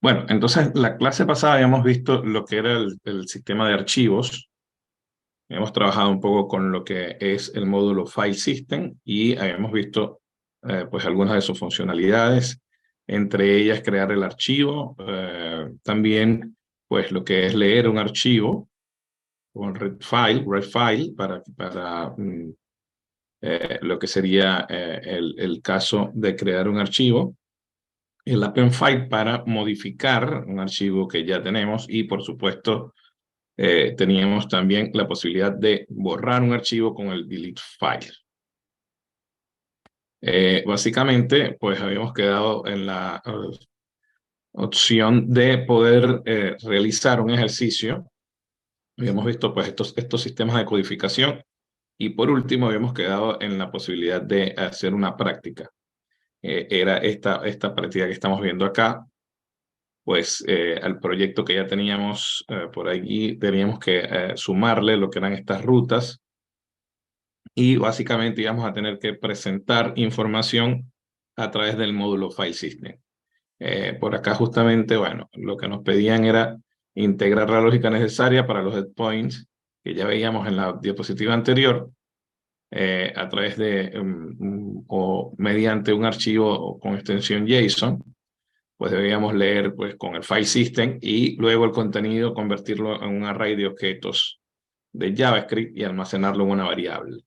Bueno, entonces la clase pasada habíamos visto lo que era el sistema de archivos. Hemos trabajado un poco con lo que es el módulo File System y habíamos visto pues algunas de sus funcionalidades, entre ellas crear el archivo, también pues lo que es leer un archivo con read file para lo que sería el caso de crear un archivo, el append file para modificar un archivo que ya tenemos y por supuesto teníamos también la posibilidad de borrar un archivo con el delete file. Básicamente, pues habíamos quedado en la opción de poder realizar un ejercicio. Habíamos visto pues estos sistemas de codificación y por último habíamos quedado en la posibilidad de hacer una práctica. Era esta práctica que estamos viendo acá, pues al proyecto que ya teníamos por allí teníamos que sumarle lo que eran estas rutas y básicamente íbamos a tener que presentar información a través del módulo File System. Por acá justamente, bueno, lo que nos pedían era integrar la lógica necesaria para los endpoints que ya veíamos en la diapositiva anterior a través de o mediante un archivo con extensión JSON, pues debíamos leer pues con el File System y luego el contenido convertirlo en un array de objetos de JavaScript y almacenarlo en una variable.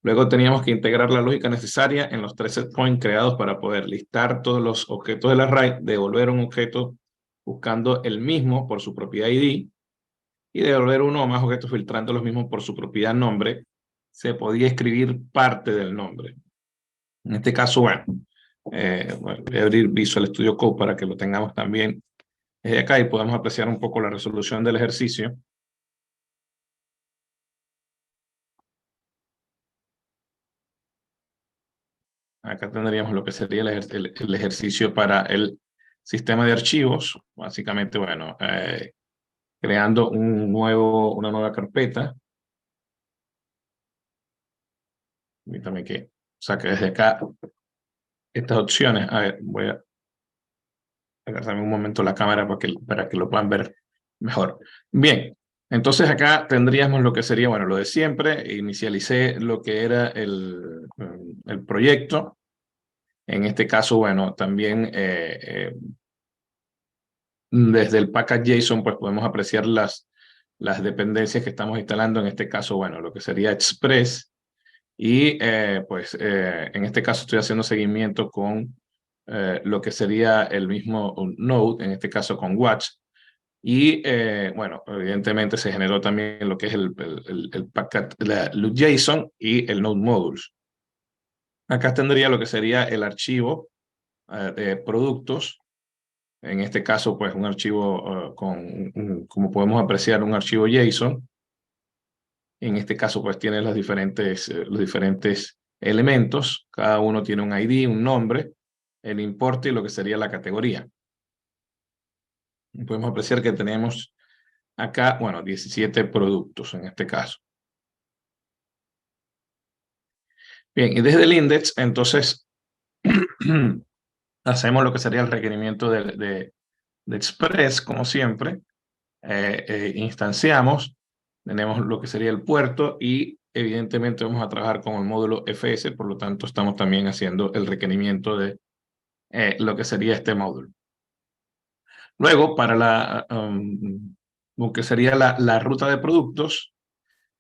Luego teníamos que integrar la lógica necesaria en los tres setpoints creados para poder listar todos los objetos del array, devolver un objeto buscando el mismo por su propiedad ID y devolver uno o más objetos filtrando los mismos por su propiedad nombre. Se podía escribir parte del nombre. En este caso, bueno, voy a abrir Visual Studio Code para que lo tengamos también desde acá y podamos apreciar un poco la resolución del ejercicio. Acá tendríamos lo que sería el ejercicio para el sistema de archivos. Básicamente, bueno, creando una nueva carpeta. Permítame que saque desde acá estas opciones. A ver, voy a agarrarme un momento la cámara para que lo puedan ver mejor. Bien, entonces acá tendríamos lo que sería, bueno, lo de siempre. Inicialicé lo que era el proyecto. En este caso, bueno, también desde el package JSON, pues podemos apreciar las dependencias que estamos instalando. En este caso, bueno, lo que sería Express. Y pues en este caso estoy haciendo seguimiento con lo que sería el mismo Node, en este caso con Watch. Y bueno, evidentemente se generó también lo que es el packet, la JSON y el Node Modules. Acá tendría lo que sería el archivo de productos. En este caso, pues un archivo como podemos apreciar, un archivo JSON. En este caso, pues tiene los diferentes elementos. Cada uno tiene un ID, un nombre, el importe y lo que sería la categoría. Y podemos apreciar que tenemos acá, bueno, 17 productos en este caso. Bien, y desde el index, entonces, hacemos lo que sería el requerimiento de Express, como siempre. Instanciamos, tenemos lo que sería el puerto y evidentemente vamos a trabajar con el módulo FS, por lo tanto estamos también haciendo el requerimiento de lo que sería este módulo. Luego, para lo que sería la ruta de productos,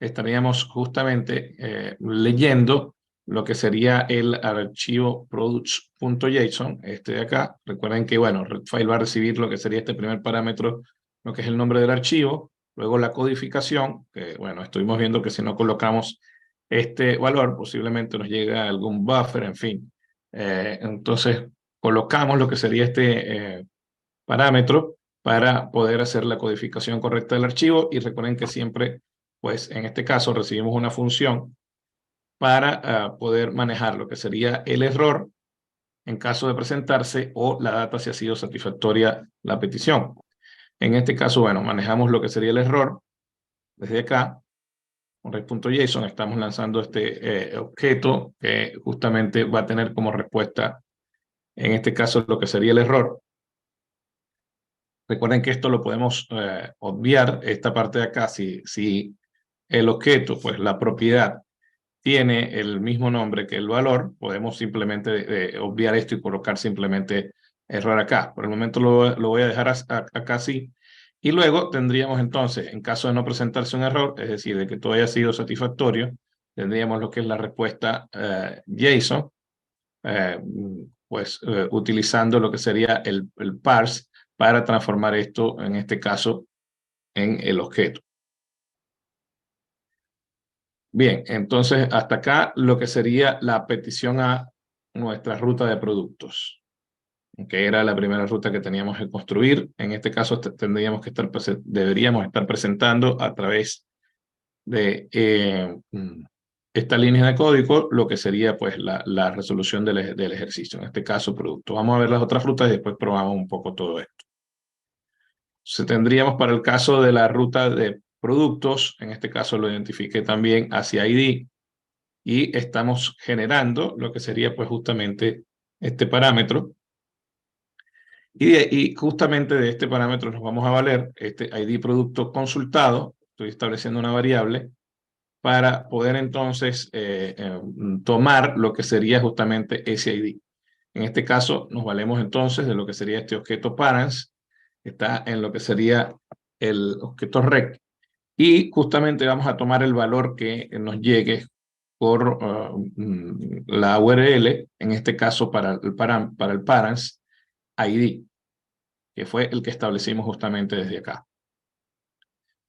estaríamos justamente leyendo lo que sería el archivo products.json, este de acá. Recuerden que, bueno, Redfile va a recibir lo que sería este primer parámetro, lo que es el nombre del archivo, luego la codificación, que, bueno, estuvimos viendo que si no colocamos este valor, posiblemente nos llegue a algún buffer, en fin. Entonces, colocamos lo que sería este parámetro para poder hacer la codificación correcta del archivo y recuerden que siempre, pues en este caso recibimos una función para poder manejar lo que sería el error en caso de presentarse o la data si ha sido satisfactoria la petición. En este caso, bueno, manejamos lo que sería el error desde acá. Con Red.json estamos lanzando este objeto que justamente va a tener como respuesta, en este caso, lo que sería el error. Recuerden que esto lo podemos obviar, esta parte de acá, si el objeto, pues la propiedad, tiene el mismo nombre que el valor, podemos simplemente obviar esto y colocar simplemente error acá. Por el momento lo voy a dejar acá así. Y luego tendríamos entonces, en caso de no presentarse un error, es decir, de que todo haya sido satisfactorio, tendríamos lo que es la respuesta JSON, utilizando lo que sería el parse para transformar esto, en este caso, en el objeto. Bien, entonces hasta acá lo que sería la petición a nuestra ruta de productos, que era la primera ruta que teníamos que construir. En este caso deberíamos estar presentando a través de esta línea de código lo que sería pues la resolución del ejercicio, en este caso producto. Vamos a ver las otras rutas y después probamos un poco todo esto. Tendríamos para el caso de la ruta de productos, en este caso lo identifiqué también hacia ID, y estamos generando lo que sería pues justamente este parámetro. Y justamente de este parámetro nos vamos a valer este ID producto consultado. Estoy estableciendo una variable para poder entonces tomar lo que sería justamente ese ID. En este caso nos valemos entonces de lo que sería este objeto params, está en lo que sería el objeto rec, y justamente vamos a tomar el valor que nos llegue por la URL, en este caso para el params ID, que fue el que establecimos justamente desde acá.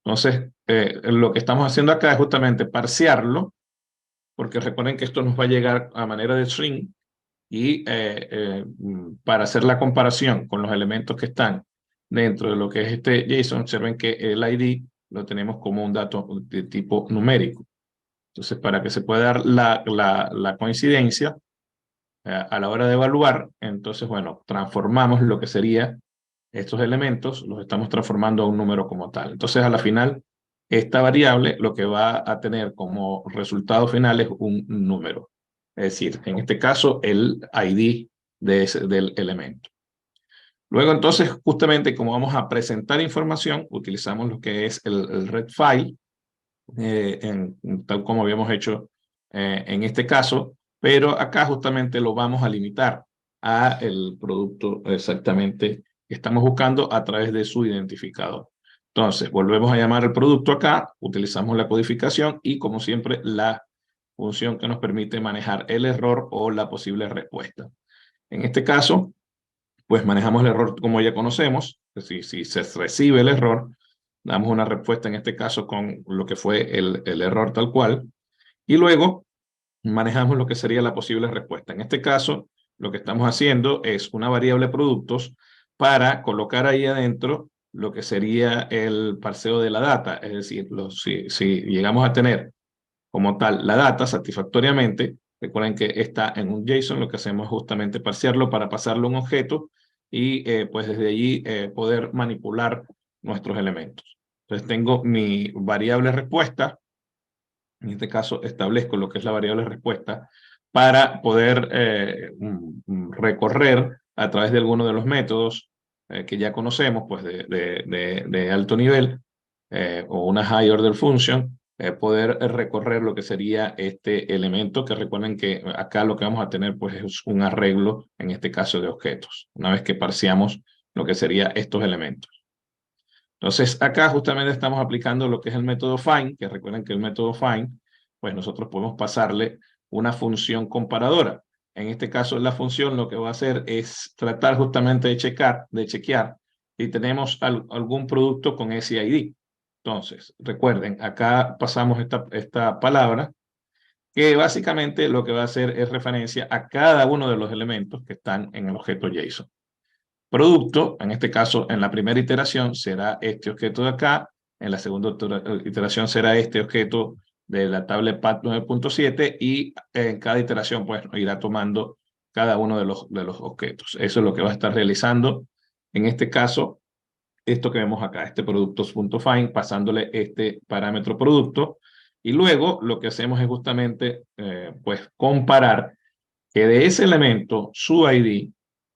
Entonces, lo que estamos haciendo acá es justamente parsearlo, porque recuerden que esto nos va a llegar a manera de string, y para hacer la comparación con los elementos que están dentro de lo que es este JSON, observen que el ID lo tenemos como un dato de tipo numérico. Entonces, para que se pueda dar la coincidencia a la hora de evaluar, entonces, bueno, transformamos lo que sería estos elementos, los estamos transformando a un número como tal. Entonces, a la final, esta variable lo que va a tener como resultado final es un número. Es decir, en este caso, el ID del elemento. Luego, entonces, justamente como vamos a presentar información, utilizamos lo que es el red file, tal como habíamos hecho en este caso, pero acá justamente lo vamos a limitar a el producto exactamente que estamos buscando a través de su identificador. Entonces, volvemos a llamar el producto acá, utilizamos la codificación y, como siempre, la función que nos permite manejar el error o la posible respuesta. En este caso, pues manejamos el error como ya conocemos. Si se recibe el error, damos una respuesta en este caso con lo que fue el error tal cual, y luego manejamos lo que sería la posible respuesta. En este caso, lo que estamos haciendo es una variable productos para colocar ahí adentro lo que sería el parseo de la data, es decir, si llegamos a tener como tal la data satisfactoriamente, recuerden que está en un JSON, lo que hacemos es justamente parsearlo para pasarlo a un objeto y pues desde allí poder manipular nuestros elementos. Entonces tengo mi variable respuesta, en este caso establezco lo que es la variable respuesta para poder recorrer a través de alguno de los métodos que ya conocemos, pues de alto nivel, o una high order function, poder recorrer lo que sería este elemento, que recuerden que acá lo que vamos a tener pues es un arreglo, en este caso de objetos, una vez que parseamos lo que sería estos elementos. Entonces acá justamente estamos aplicando lo que es el método find, que recuerden que el método find, pues nosotros podemos pasarle una función comparadora. En este caso la función lo que va a hacer es tratar justamente de chequear si tenemos algún producto con ese ID. Entonces, recuerden, acá pasamos esta palabra que básicamente lo que va a hacer es referencia a cada uno de los elementos que están en el objeto JSON. Producto, en este caso, en la primera iteración será este objeto de acá, en la segunda iteración será este objeto de la tabla PAT 9.7 y en cada iteración pues irá tomando cada uno de los objetos. Eso es lo que va a estar realizando. En este caso, esto que vemos acá, este productos.find, pasándole este parámetro producto, y luego lo que hacemos es justamente pues comparar que de ese elemento, su ID,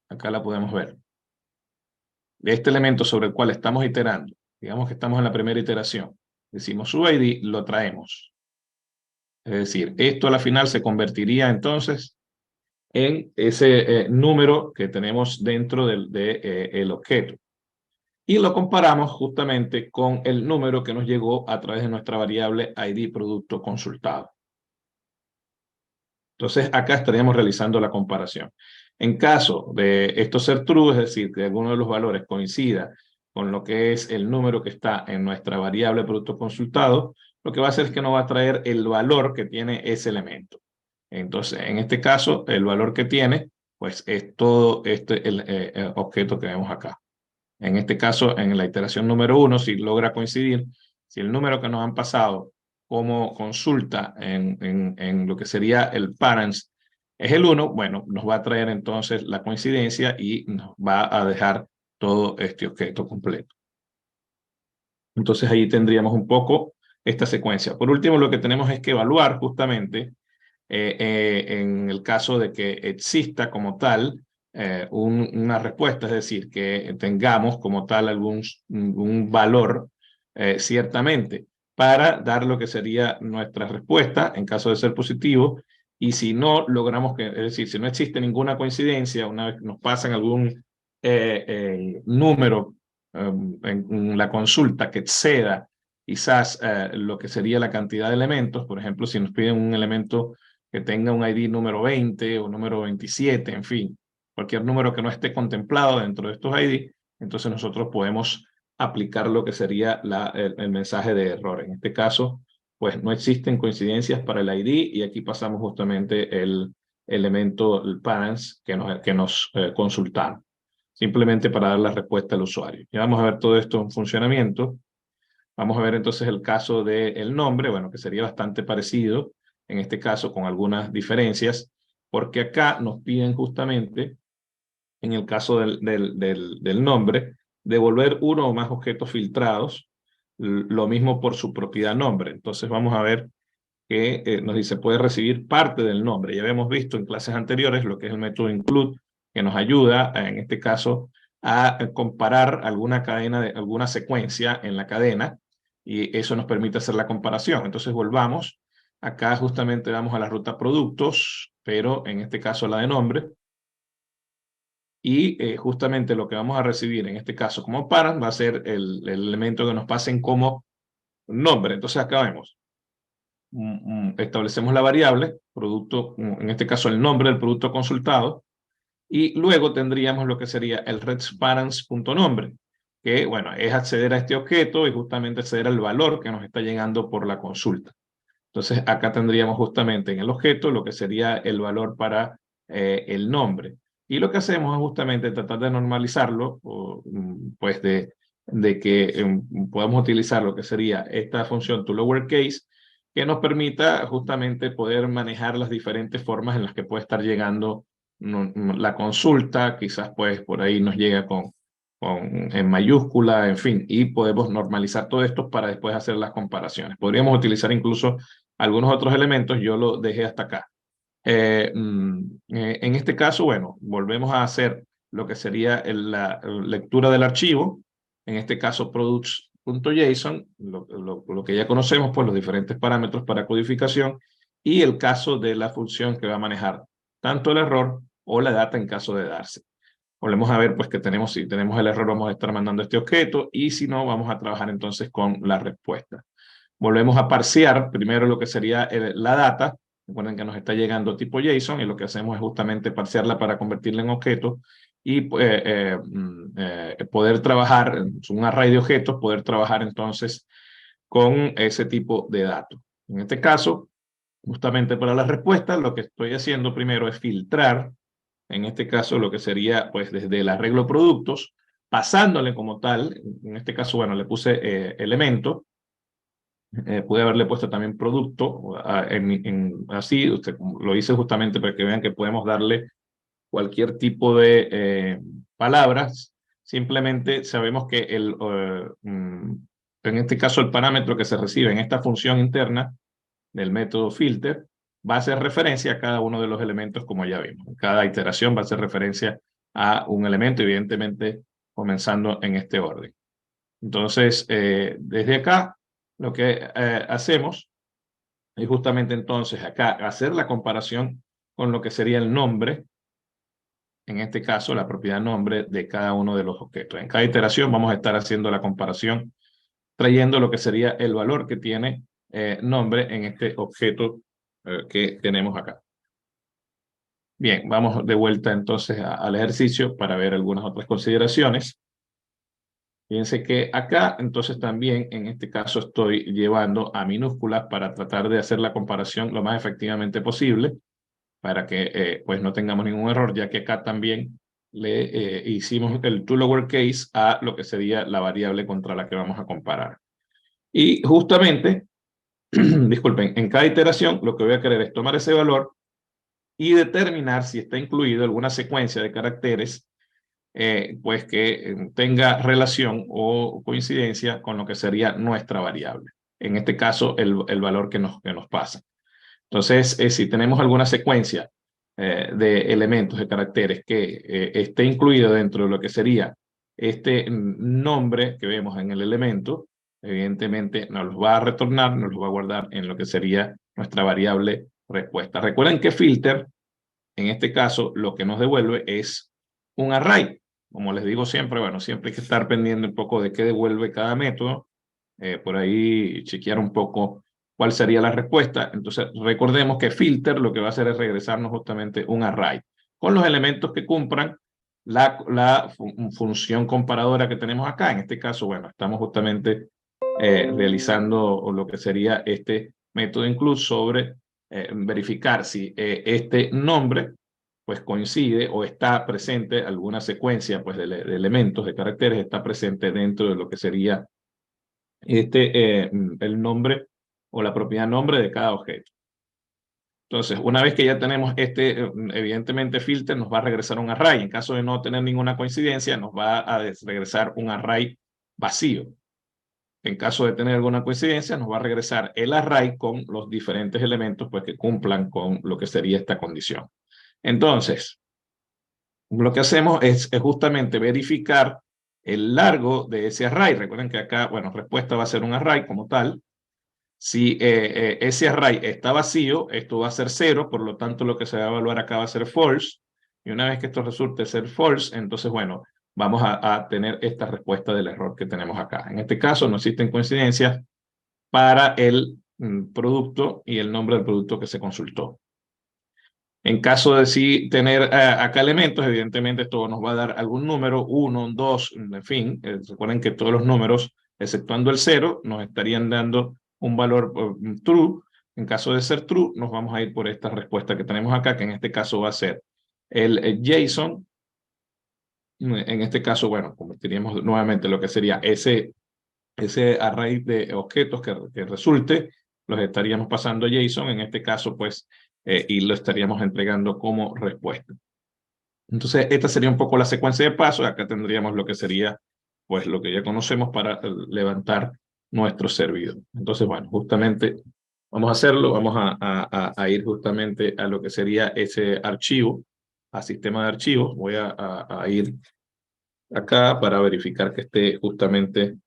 acá la podemos ver, de este elemento sobre el cual estamos iterando, digamos que estamos en la primera iteración, decimos su ID, lo traemos. Es decir, esto a la final se convertiría entonces en ese número que tenemos dentro el objeto. Y lo comparamos justamente con el número que nos llegó a través de nuestra variable ID producto consultado. Entonces, acá estaríamos realizando la comparación. En caso de esto ser true, es decir, que alguno de los valores coincida con lo que es el número que está en nuestra variable producto consultado, lo que va a hacer es que nos va a traer el valor que tiene ese elemento. Entonces, en este caso, el valor que tiene, pues es todo el objeto que vemos acá. En este caso, en la iteración número 1, si logra coincidir, si el número que nos han pasado como consulta en lo que sería el parents es el 1, bueno, nos va a traer entonces la coincidencia y nos va a dejar todo este objeto completo. Entonces ahí tendríamos un poco esta secuencia. Por último, lo que tenemos es que evaluar justamente en el caso de que exista como tal una respuesta, es decir, que tengamos como tal un valor ciertamente para dar lo que sería nuestra respuesta en caso de ser positivo, y si no logramos que, es decir, si no existe ninguna coincidencia, una vez que nos pasan algún número en la consulta que exceda quizás lo que sería la cantidad de elementos, por ejemplo, si nos piden un elemento que tenga un ID número 20 o número 27, en fin, cualquier número que no esté contemplado dentro de estos ID, entonces nosotros podemos aplicar lo que sería el mensaje de error. En este caso, pues no existen coincidencias para el ID y aquí pasamos justamente el elemento, el parents, que nos consultaron, simplemente para dar la respuesta al usuario. Ya vamos a ver todo esto en funcionamiento. Vamos a ver entonces el caso del nombre, bueno, que sería bastante parecido, en este caso con algunas diferencias, porque acá nos piden justamente, en el caso del nombre, devolver uno o más objetos filtrados, lo mismo por su propiedad nombre. Entonces vamos a ver que nos dice puede recibir parte del nombre. Ya habíamos visto en clases anteriores lo que es el método include, que nos ayuda en este caso a comparar alguna cadena, alguna secuencia en la cadena, y eso nos permite hacer la comparación. Entonces volvamos, acá justamente vamos a la ruta productos, pero en este caso la de nombre, y justamente lo que vamos a recibir en este caso como parent va a ser el elemento que nos pasen como nombre. Entonces acá vemos, establecemos la variable, producto, en este caso el nombre del producto consultado, y luego tendríamos lo que sería el redsparents.nombre, que bueno, es acceder a este objeto y justamente acceder al valor que nos está llegando por la consulta. Entonces acá tendríamos justamente en el objeto lo que sería el valor para el nombre. Y lo que hacemos es justamente tratar de normalizarlo, pues de que podamos utilizar lo que sería esta función to lowercase, que nos permita justamente poder manejar las diferentes formas en las que puede estar llegando la consulta. Quizás pues por ahí nos llega en mayúscula, en fin, y podemos normalizar todo esto para después hacer las comparaciones. Podríamos utilizar incluso algunos otros elementos, yo lo dejé hasta acá. En este caso, bueno, volvemos a hacer lo que sería la lectura del archivo, en este caso products.json, lo que ya conocemos, pues los diferentes parámetros para codificación, y el caso de la función que va a manejar tanto el error o la data en caso de darse. Volvemos a ver pues que tenemos, si tenemos el error vamos a estar mandando este objeto, y si no vamos a trabajar entonces con la respuesta. Volvemos a parsear primero lo que sería la data. Recuerden que nos está llegando tipo JSON y lo que hacemos es justamente parsearla para convertirla en objeto y poder trabajar, un array de objetos, poder trabajar entonces con ese tipo de datos. En este caso, justamente para la respuesta, lo que estoy haciendo primero es filtrar, en este caso lo que sería pues desde el arreglo productos, pasándole como tal, en este caso, bueno, le puse elemento. Pude haberle puesto también producto, así, usted lo hice justamente para que vean que podemos darle cualquier tipo de palabras. Simplemente sabemos que en este caso el parámetro que se recibe en esta función interna del método filter va a hacer referencia a cada uno de los elementos como ya vimos. Cada iteración va a hacer referencia a un elemento. Evidentemente comenzando en este orden. Entonces, desde acá, lo que hacemos es justamente entonces acá hacer la comparación con lo que sería el nombre, en este caso la propiedad nombre de cada uno de los objetos. En cada iteración vamos a estar haciendo la comparación, trayendo lo que sería el valor que tiene nombre en este objeto que tenemos acá. Bien, vamos de vuelta entonces al ejercicio para ver algunas otras consideraciones. Fíjense que acá, entonces también, en este caso, estoy llevando a minúsculas para tratar de hacer la comparación lo más efectivamente posible, para que pues no tengamos ningún error, ya que acá también le hicimos el to lowercase a lo que sería la variable contra la que vamos a comparar. Y justamente, disculpen, en cada iteración lo que voy a querer es tomar ese valor y determinar si está incluido alguna secuencia de caracteres pues que tenga relación o coincidencia con lo que sería nuestra variable. En este caso, el valor que nos pasa. Entonces, si tenemos alguna secuencia de elementos, de caracteres que esté incluido dentro de lo que sería este nombre que vemos en el elemento, evidentemente nos lo va a retornar, nos lo va a guardar en lo que sería nuestra variable respuesta. Recuerden que filter, en este caso, lo que nos devuelve es un array. Como les digo siempre, bueno, siempre hay que estar pendiente un poco de qué devuelve cada método, por ahí chequear un poco cuál sería la respuesta. Entonces, recordemos que filter lo que va a hacer es regresarnos justamente un array con los elementos que cumplan la función comparadora que tenemos acá. En este caso, bueno, estamos justamente realizando lo que sería este método include sobre verificar si este nombre pues coincide o está presente alguna secuencia pues de elementos, de caracteres, está presente dentro de lo que sería el nombre o la propiedad nombre de cada objeto. Entonces, una vez que ya tenemos evidentemente filter, nos va a regresar un array. En caso de no tener ninguna coincidencia, nos va a regresar un array vacío. En caso de tener alguna coincidencia, nos va a regresar el array con los diferentes elementos pues, que cumplan con lo que sería esta condición. Entonces, lo que hacemos es justamente verificar el largo de ese array. Recuerden que acá, bueno, respuesta va a ser un array como tal. Si ese array está vacío, esto va a ser 0, por lo tanto lo que se va a evaluar acá va a ser false. Y una vez que esto resulte ser false, entonces, bueno, vamos a tener esta respuesta del error que tenemos acá. En este caso no existen coincidencias para el producto y el nombre del producto que se consultó. En caso de sí tener acá elementos, evidentemente esto nos va a dar algún número, 1, 2, en fin. Recuerden que todos los números, exceptuando el 0, nos estarían dando un valor true. En caso de ser true, nos vamos a ir por esta respuesta que tenemos acá, que en este caso va a ser el JSON. En este caso, bueno, convertiríamos nuevamente lo que sería ese array de objetos que resulte, los estaríamos pasando a JSON, en este caso, pues, y lo estaríamos entregando como respuesta. Entonces, esta sería un poco la secuencia de pasos. Acá tendríamos lo que sería, pues, lo que ya conocemos para levantar nuestro servidor. Entonces, bueno, justamente vamos a hacerlo. Vamos a ir justamente a lo que sería ese archivo, a sistema de archivos. Voy a ir acá para verificar que esté justamente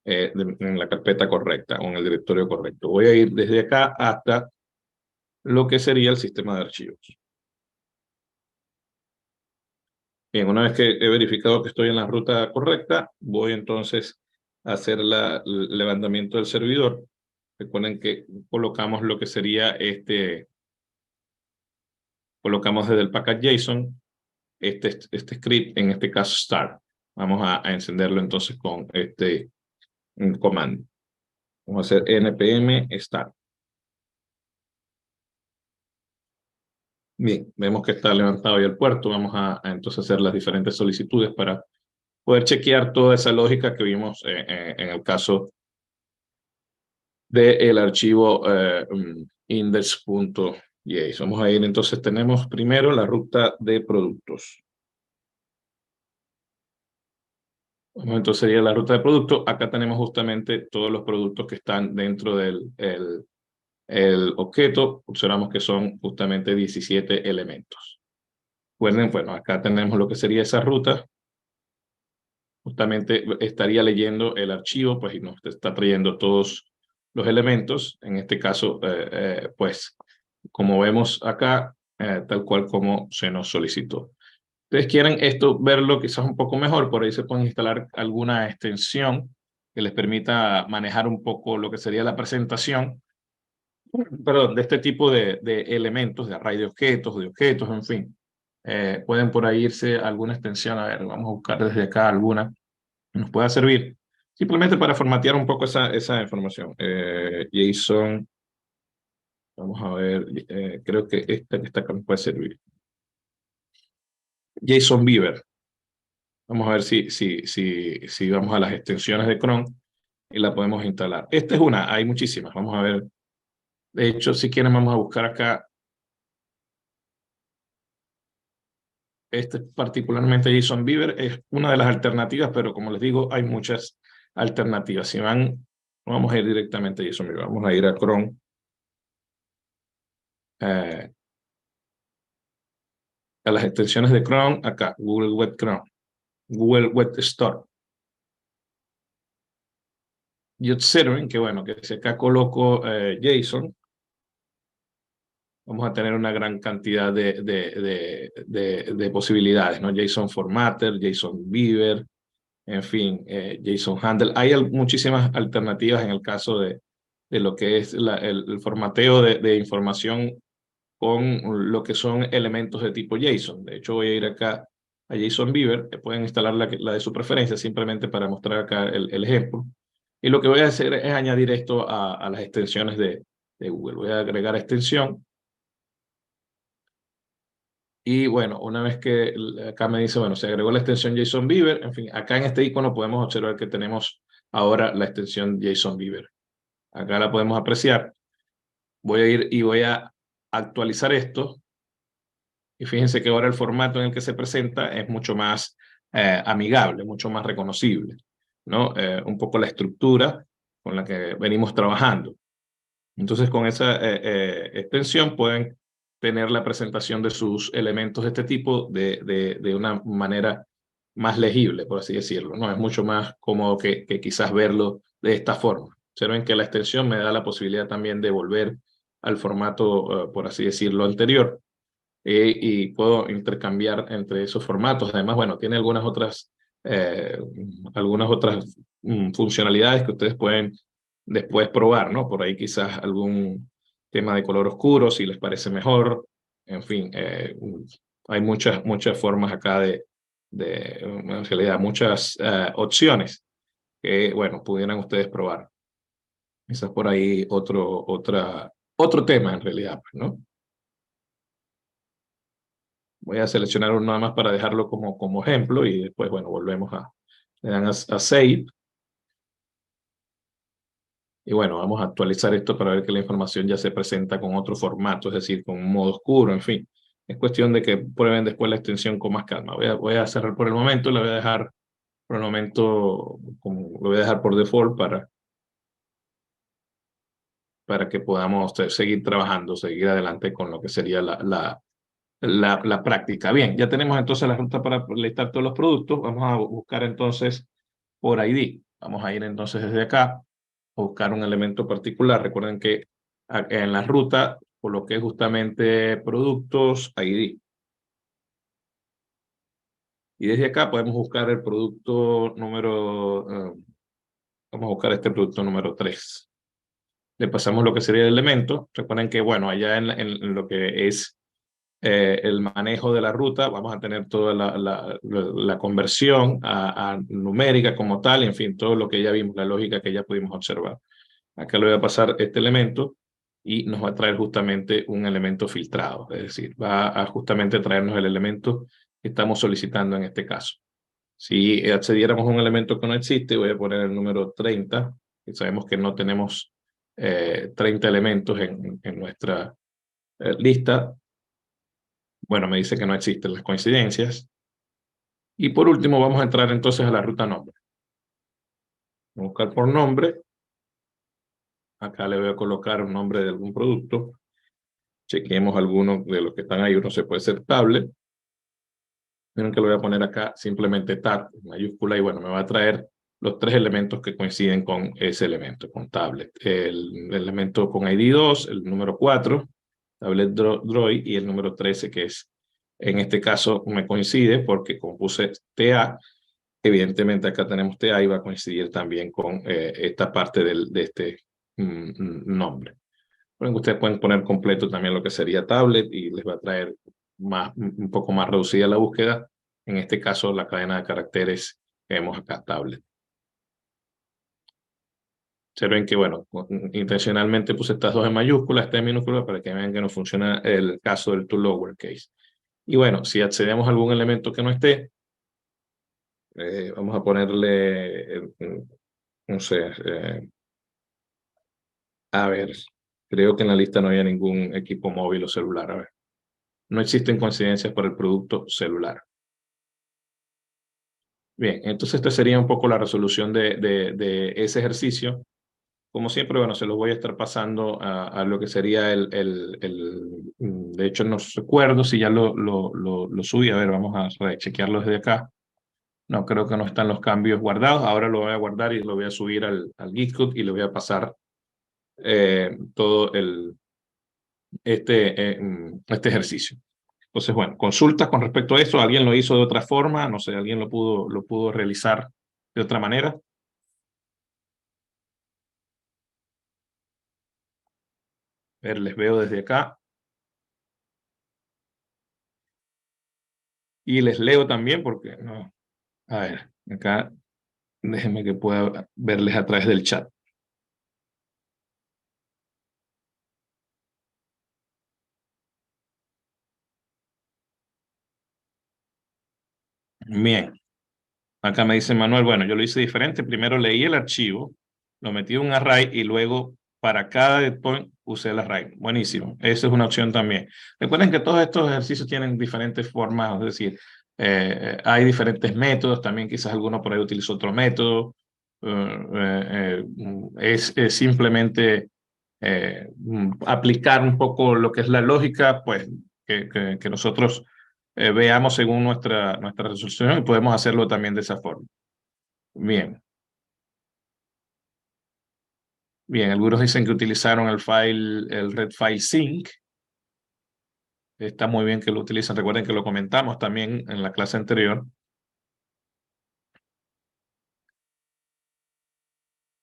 en la carpeta correcta o en el directorio correcto. Voy a ir desde acá hasta lo que sería el sistema de archivos. Bien, una vez que he verificado que estoy en la ruta correcta, voy entonces a hacer el levantamiento del servidor. Recuerden que colocamos lo que sería colocamos desde el package.json este script, en este caso start. Vamos a encenderlo entonces con este comando. Vamos a hacer npm start. Bien, vemos que está levantado ya el puerto. Vamos entonces hacer las diferentes solicitudes para poder chequear toda esa lógica que vimos en el caso del archivo index.js. Vamos a ir entonces, tenemos primero la ruta de productos. Vamos entonces sería la ruta de productos. Acá tenemos justamente todos los productos que están dentro del el objeto. Observamos que son justamente 17 elementos. Recuerden, bueno, acá tenemos lo que sería esa ruta. justamente estaría leyendo el archivo, pues, y nos está trayendo todos los elementos. En este caso, pues, como vemos acá, tal cual como se nos solicitó. Ustedes quieren esto, verlo quizás un poco mejor, por ahí se pueden instalar alguna extensión que les permita manejar un poco lo que sería la presentación, perdón, de este tipo de elementos, de array de objetos, en fin. Pueden por ahí irse a alguna extensión, a ver, vamos a buscar desde acá alguna que nos pueda servir, simplemente para formatear un poco esa información. JSON, vamos a ver, creo que esta acá nos puede servir. JSON Beaver. Vamos a ver si vamos a las extensiones de Chrome y la podemos instalar. Esta es una, hay muchísimas. Vamos a ver. De hecho, si quieren, vamos a buscar acá. Este particularmente JSON Beaver es una de las alternativas, pero como les digo, hay muchas alternativas. Si van, vamos a ir directamente a JSON Beaver. Vamos a ir a Chrome. A las extensiones de Chrome, acá, Google Web Chrome, Google Web Store. Y observen que, bueno, que si acá coloco JSON, vamos a tener una gran cantidad de posibilidades, ¿no? JSON Formatter, JSON Beaver, en fin, JSON Handle. Hay muchísimas alternativas en el caso de lo que es el formateo de información con lo que son elementos de tipo JSON. De hecho, voy a ir acá a JSON Beaver, que pueden instalar la de su preferencia, simplemente para mostrar acá el ejemplo. Y lo que voy a hacer es añadir esto a las extensiones de Google. Voy a agregar extensión. Y bueno, una vez que acá me dice, bueno, se agregó la extensión JSON Beaver, en fin, acá en este icono podemos observar que tenemos ahora la extensión JSON Beaver. Acá la podemos apreciar. Voy a ir y voy a actualizar esto. Y fíjense que ahora el formato en el que se presenta es mucho más amigable, mucho más reconocible, ¿no? Un poco la estructura con la que venimos trabajando. Entonces, con esa extensión pueden tener la presentación de sus elementos de este tipo de una manera más legible, por así decirlo, ¿no? Es mucho más cómodo que quizás verlo de esta forma. Observen que la extensión me da la posibilidad también de volver al formato, por así decirlo, anterior, y puedo intercambiar entre esos formatos. Además, bueno, tiene eh, algunas otras funcionalidades que ustedes pueden después probar, ¿no? Por ahí quizás algún tema de color oscuro, si les parece mejor. En fin, hay muchas formas acá en realidad, muchas opciones que, bueno, pudieran ustedes probar. Quizás por ahí otro tema en realidad, pues, ¿no? Voy a seleccionar uno nada más para dejarlo como ejemplo y después, bueno, volvemos le dan a Save. Y bueno, vamos a actualizar esto para ver que la información ya se presenta con otro formato, es decir, con un modo oscuro, en fin. Es cuestión de que prueben después la extensión con más calma. Voy a cerrar por el momento, la voy a dejar por el momento, como lo voy a dejar por default para que podamos seguir trabajando, seguir adelante con lo que sería la práctica. Bien, ya tenemos entonces la ruta para listar todos los productos. Vamos a buscar entonces por ID. Vamos a ir entonces desde acá a buscar un elemento particular. Recuerden que en la ruta coloqué justamente productos ID. Y desde acá podemos buscar el producto número, vamos a buscar este producto número 3. Le pasamos lo que sería el elemento. Recuerden que, bueno, allá en lo que es el manejo de la ruta, vamos a tener toda la conversión a numérica como tal, en fin, todo lo que ya vimos, la lógica que ya pudimos observar. Acá le voy a pasar este elemento y nos va a traer justamente un elemento filtrado, es decir, va a justamente traernos el elemento que estamos solicitando en este caso. Si accediéramos a un elemento que no existe, voy a poner el número 30, y sabemos que no tenemos 30 elementos en nuestra lista. Bueno, me dice que no existen las coincidencias. Y por último, vamos a entrar entonces a la ruta nombre. Voy a buscar por nombre. Acá le voy a colocar un nombre de algún producto. Chequemos algunos de los que están ahí. Uno se puede ser tablet. Miren que lo voy a poner acá simplemente tab mayúscula y bueno, me va a traer los tres elementos que coinciden con ese elemento, con tablet. El elemento con ID 2, el número 4, tablet Droid, y el número 13, que es, en este caso, me coincide porque como puse TA, evidentemente acá tenemos TA y va a coincidir también con esta parte de este nombre. Bueno, ustedes pueden poner completo también lo que sería tablet y les va a traer un poco más reducida la búsqueda. En este caso, la cadena de caracteres que vemos acá, tablet. Observen que, bueno, intencionalmente puse estas dos en mayúsculas, esta en minúscula, para que vean que no funciona el caso del to lowercase. Y bueno, si accedemos a algún elemento que no esté, vamos a ponerle, no sé, a ver, creo que en la lista no había ningún equipo móvil o celular. A ver, no existen coincidencias para el producto celular. Bien, entonces esta sería un poco la resolución de ese ejercicio. Como siempre, bueno, se los voy a estar pasando a lo que sería de hecho, no recuerdo si ya lo subí. A ver, vamos a rechequearlo desde acá. No, creo que no están los cambios guardados. Ahora lo voy a guardar y lo voy a subir al Github y le voy a pasar todo este ejercicio. Entonces, bueno, consultas con respecto a eso. ¿Alguien lo hizo de otra forma? No sé, ¿alguien lo pudo realizar de otra manera? A ver, les veo desde acá. Y les leo también porque, no, a ver, acá déjenme que pueda verles a través del chat. Bien, acá me dice Manuel, bueno, yo lo hice diferente. Primero leí el archivo, lo metí en un array y luego para cada endpoint usé el array. Buenísimo, esa es una opción también. Recuerden que todos estos ejercicios tienen diferentes formas, es decir, hay diferentes métodos, también quizás alguno por ahí utilizó otro método. Es simplemente aplicar un poco lo que es la lógica, pues que nosotros veamos según nuestra resolución y podemos hacerlo también de esa forma. Bien, bien, algunos dicen que utilizaron el Red File Sync. Está muy bien que lo utilicen. Recuerden que lo comentamos también en la clase anterior.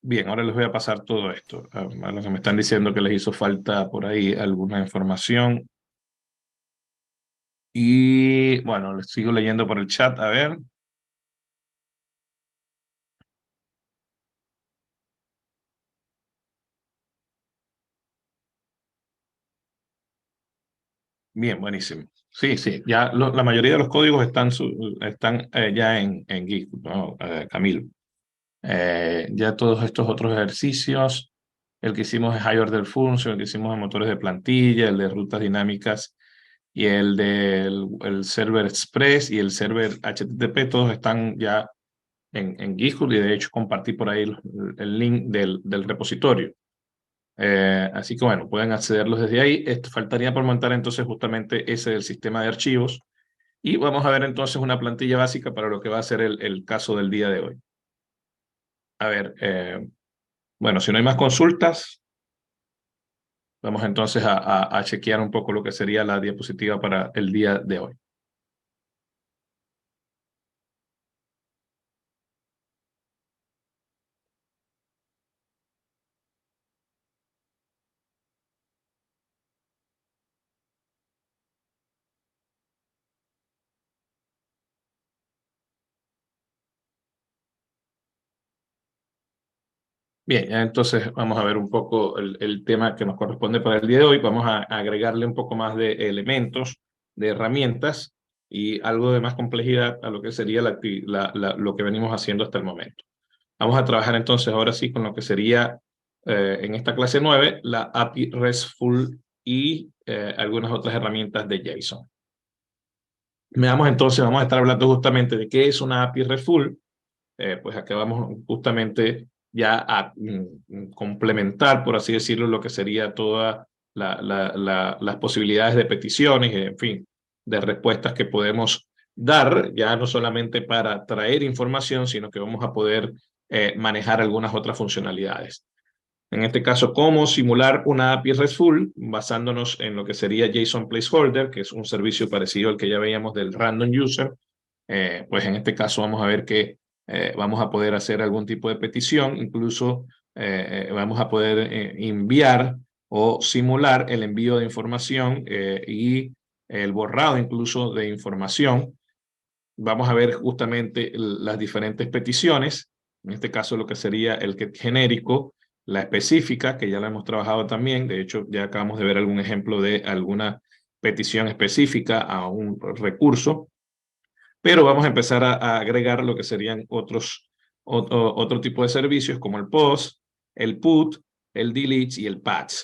Bien, ahora les voy a pasar todo esto. A los que me están diciendo que les hizo falta por ahí alguna información. Y bueno, les sigo leyendo por el chat, a ver. Bien, buenísimo. Sí, sí, ya la mayoría de los códigos están ya en Git, ¿no? Camilo. Ya todos estos otros ejercicios, el que hicimos es High Order Function, el que hicimos de motores de plantilla, el de rutas dinámicas y el del el server Express y el server HTTP, todos están ya en GitHub y de hecho compartí por ahí el link del repositorio. Así que bueno, pueden accederlos desde ahí. Esto faltaría por montar entonces justamente ese del sistema de archivos. Y vamos a ver entonces una plantilla básica para lo que va a ser el caso del día de hoy. A ver, bueno, si no hay más consultas, vamos entonces a chequear un poco lo que sería la diapositiva para el día de hoy. Bien, ya entonces vamos a ver un poco el tema que nos corresponde para el día de hoy. Vamos a agregarle un poco más de elementos, de herramientas y algo de más complejidad a lo que sería lo que venimos haciendo hasta el momento. Vamos a trabajar entonces ahora sí con lo que sería en esta clase 9 la API RESTful y algunas otras herramientas de JSON. Veamos entonces, vamos a estar hablando justamente de qué es una API RESTful. Pues acá vamos justamente ya a complementar, por así decirlo, lo que sería todas las posibilidades de peticiones, en fin, de respuestas que podemos dar, ya no solamente para traer información, sino que vamos a poder manejar algunas otras funcionalidades. En este caso, cómo simular una API RESTful basándonos en lo que sería JSON Placeholder, que es un servicio parecido al que ya veíamos del Random User. Pues en este caso vamos a ver que vamos a poder hacer algún tipo de petición, incluso vamos a poder enviar o simular el envío de información y el borrado incluso de información. Vamos a ver justamente las diferentes peticiones, en este caso lo que sería el get genérico, la específica, que ya la hemos trabajado también, de hecho ya acabamos de ver algún ejemplo de alguna petición específica a un recurso, pero vamos a empezar a agregar lo que serían otro tipo de servicios como el post, el put, el delete y el patch.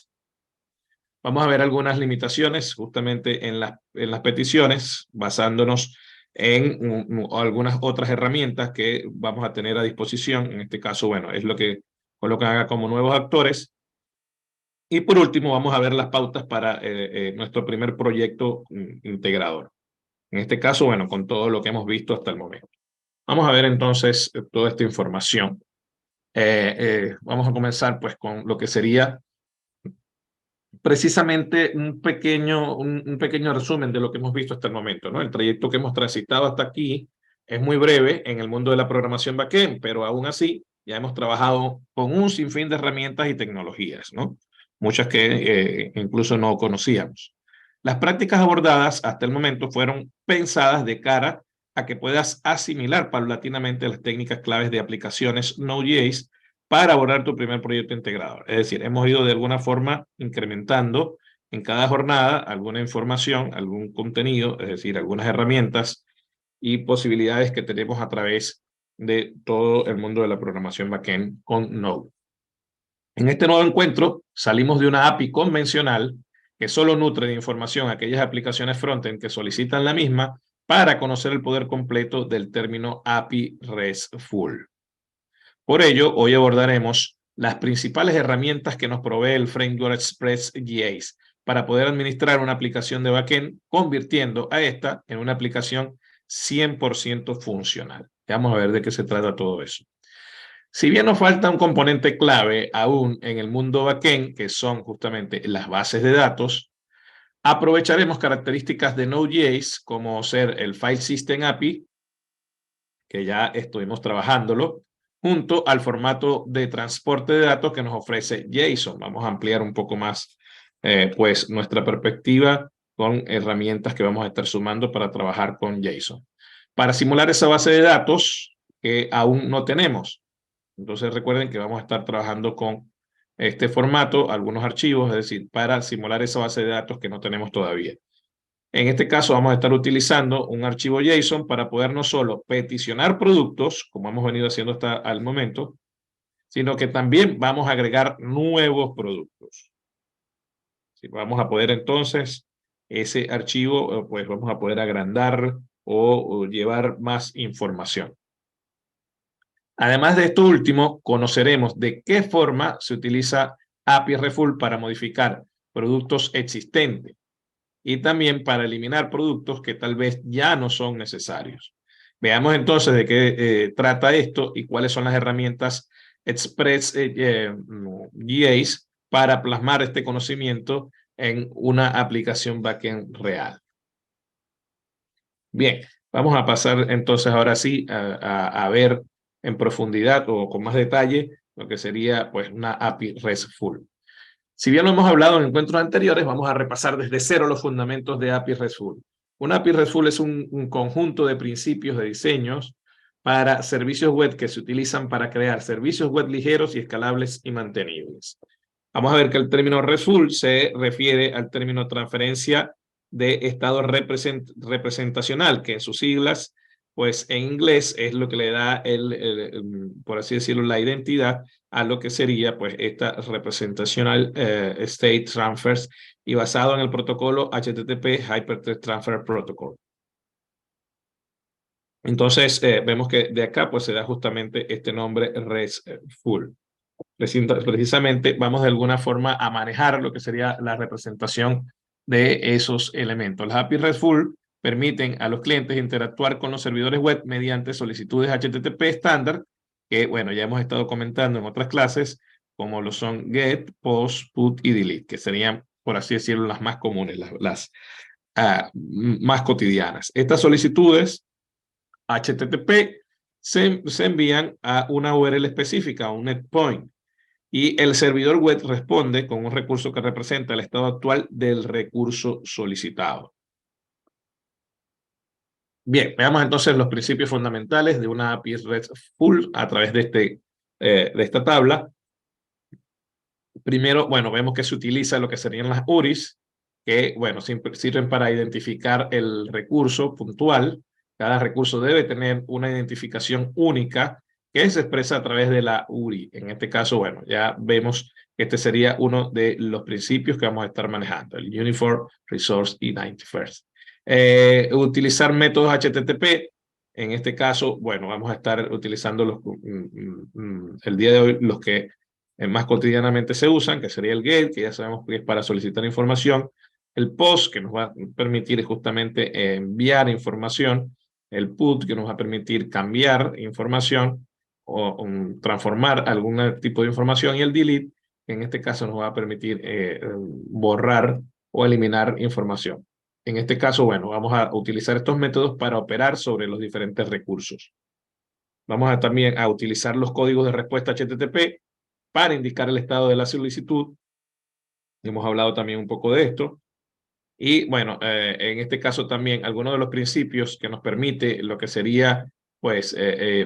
Vamos a ver algunas limitaciones justamente en las peticiones, basándonos en algunas otras herramientas que vamos a tener a disposición. En este caso, bueno, es lo que colocan como nuevos actores. Y por último, vamos a ver las pautas para nuestro primer proyecto integrador. En este caso, bueno, con todo lo que hemos visto hasta el momento. Vamos a ver entonces toda esta información. Vamos a comenzar pues con lo que sería precisamente un pequeño resumen de lo que hemos visto hasta el momento, ¿no? El trayecto que hemos transitado hasta aquí es muy breve en el mundo de la programación backend, pero aún así ya hemos trabajado con un sinfín de herramientas y tecnologías, ¿no? Muchas que incluso no conocíamos. Las prácticas abordadas hasta el momento fueron pensadas de cara a que puedas asimilar paulatinamente las técnicas claves de aplicaciones Node.js para abordar tu primer proyecto integrador. Es decir, hemos ido de alguna forma incrementando en cada jornada alguna información, algún contenido, es decir, algunas herramientas y posibilidades que tenemos a través de todo el mundo de la programación backend con Node. En este nuevo encuentro salimos de una API convencional que solo nutre de información a aquellas aplicaciones frontend que solicitan la misma para conocer el poder completo del término API RESTful. Por ello, hoy abordaremos las principales herramientas que nos provee el framework Express.js para poder administrar una aplicación de backend, convirtiendo a esta en una aplicación 100% funcional. Vamos a ver de qué se trata todo eso. Si bien nos falta un componente clave aún en el mundo backend, que son justamente las bases de datos, aprovecharemos características de Node.js como ser el File System API, que ya estuvimos trabajándolo, junto al formato de transporte de datos que nos ofrece JSON. Vamos a ampliar un poco más pues nuestra perspectiva con herramientas que vamos a estar sumando para trabajar con JSON. Para simular esa base de datos que aún no tenemos. Entonces recuerden que vamos a estar trabajando con este formato, algunos archivos, es decir, para simular esa base de datos que no tenemos todavía. En este caso vamos a estar utilizando un archivo JSON para poder no solo peticionar productos, como hemos venido haciendo hasta el momento, sino que también vamos a agregar nuevos productos. Vamos a poder entonces ese archivo, pues vamos a poder agrandar o llevar más información. Además de esto último, conoceremos de qué forma se utiliza API RESTful para modificar productos existentes y también para eliminar productos que tal vez ya no son necesarios. Veamos entonces de qué trata esto y cuáles son las herramientas Express.js para plasmar este conocimiento en una aplicación backend real. Bien, vamos a pasar entonces ahora sí a ver en profundidad o con más detalle lo que sería pues una API RESTful. Si bien lo hemos hablado en encuentros anteriores, vamos a repasar desde cero los fundamentos de API RESTful. Una API RESTful es un conjunto de principios de diseños para servicios web que se utilizan para crear servicios web ligeros y escalables y mantenibles. Vamos a ver que el término RESTful se refiere al término transferencia de estado representacional, que en sus siglas, pues en inglés es lo que le da por así decirlo, la identidad a lo que sería pues esta representational state transfers y basado en el protocolo HTTP Hypertext Transfer Protocol. Entonces vemos que de acá pues se da justamente este nombre RESTful. Precisamente vamos de alguna forma a manejar lo que sería la representación de esos elementos. Las API RESTful permiten a los clientes interactuar con los servidores web mediante solicitudes HTTP estándar, que, bueno, ya hemos estado comentando en otras clases, como lo son GET, POST, PUT y DELETE, que serían, por así decirlo, las más comunes, las más cotidianas. Estas solicitudes HTTP se envían a una URL específica, a un endpoint, y el servidor web responde con un recurso que representa el estado actual del recurso solicitado. Bien, veamos entonces los principios fundamentales de una API RESTful a través de esta tabla. Primero, bueno, vemos que se utiliza lo que serían las URIs, que, bueno, sirven para identificar el recurso puntual. Cada recurso debe tener una identificación única que se expresa a través de la URI. En este caso, bueno, ya vemos que este sería uno de los principios que vamos a estar manejando, el Uniform Resource Identifiers. Utilizar métodos HTTP. En este caso, bueno, vamos a estar utilizando el día de hoy los que más cotidianamente se usan, que sería el GET, que ya sabemos que es para solicitar información, el POST, que nos va a permitir justamente enviar información, el PUT, que nos va a permitir cambiar información o transformar algún tipo de información, y el DELETE, que en este caso nos va a permitir borrar o eliminar información. En este caso, bueno, vamos a utilizar estos métodos para operar sobre los diferentes recursos. Vamos a también a utilizar los códigos de respuesta HTTP para indicar el estado de la solicitud. Hemos hablado también un poco de esto. Y bueno, en este caso también algunos de los principios que nos permite lo que sería pues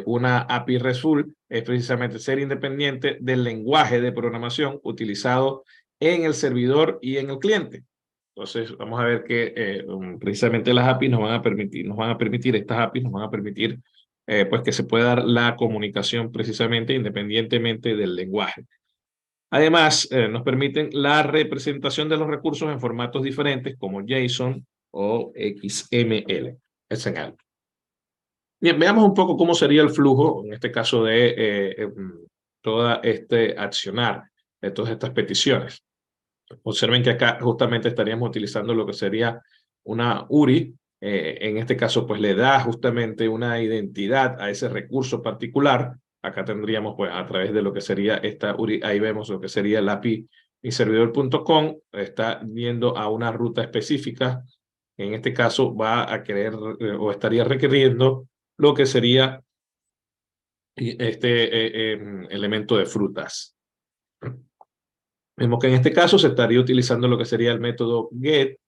una API RESTful es precisamente ser independiente del lenguaje de programación utilizado en el servidor y en el cliente. Entonces vamos a ver que precisamente las APIs estas APIs nos van a permitir pues que se pueda dar la comunicación precisamente independientemente del lenguaje. Además, nos permiten la representación de los recursos en formatos diferentes como JSON o XML. Bien, veamos un poco cómo sería el flujo, en este caso de toda este accionar, de todas estas peticiones. Observen que acá justamente estaríamos utilizando lo que sería una URI. En este caso, pues le da justamente una identidad a ese recurso particular. Acá tendríamos, pues, a través de lo que sería esta URI, ahí vemos lo que sería el API y servidor.com, está yendo a una ruta específica. En este caso va a querer o estaría requiriendo lo que sería este elemento de frutas. Vemos que en este caso se estaría utilizando lo que sería el método GET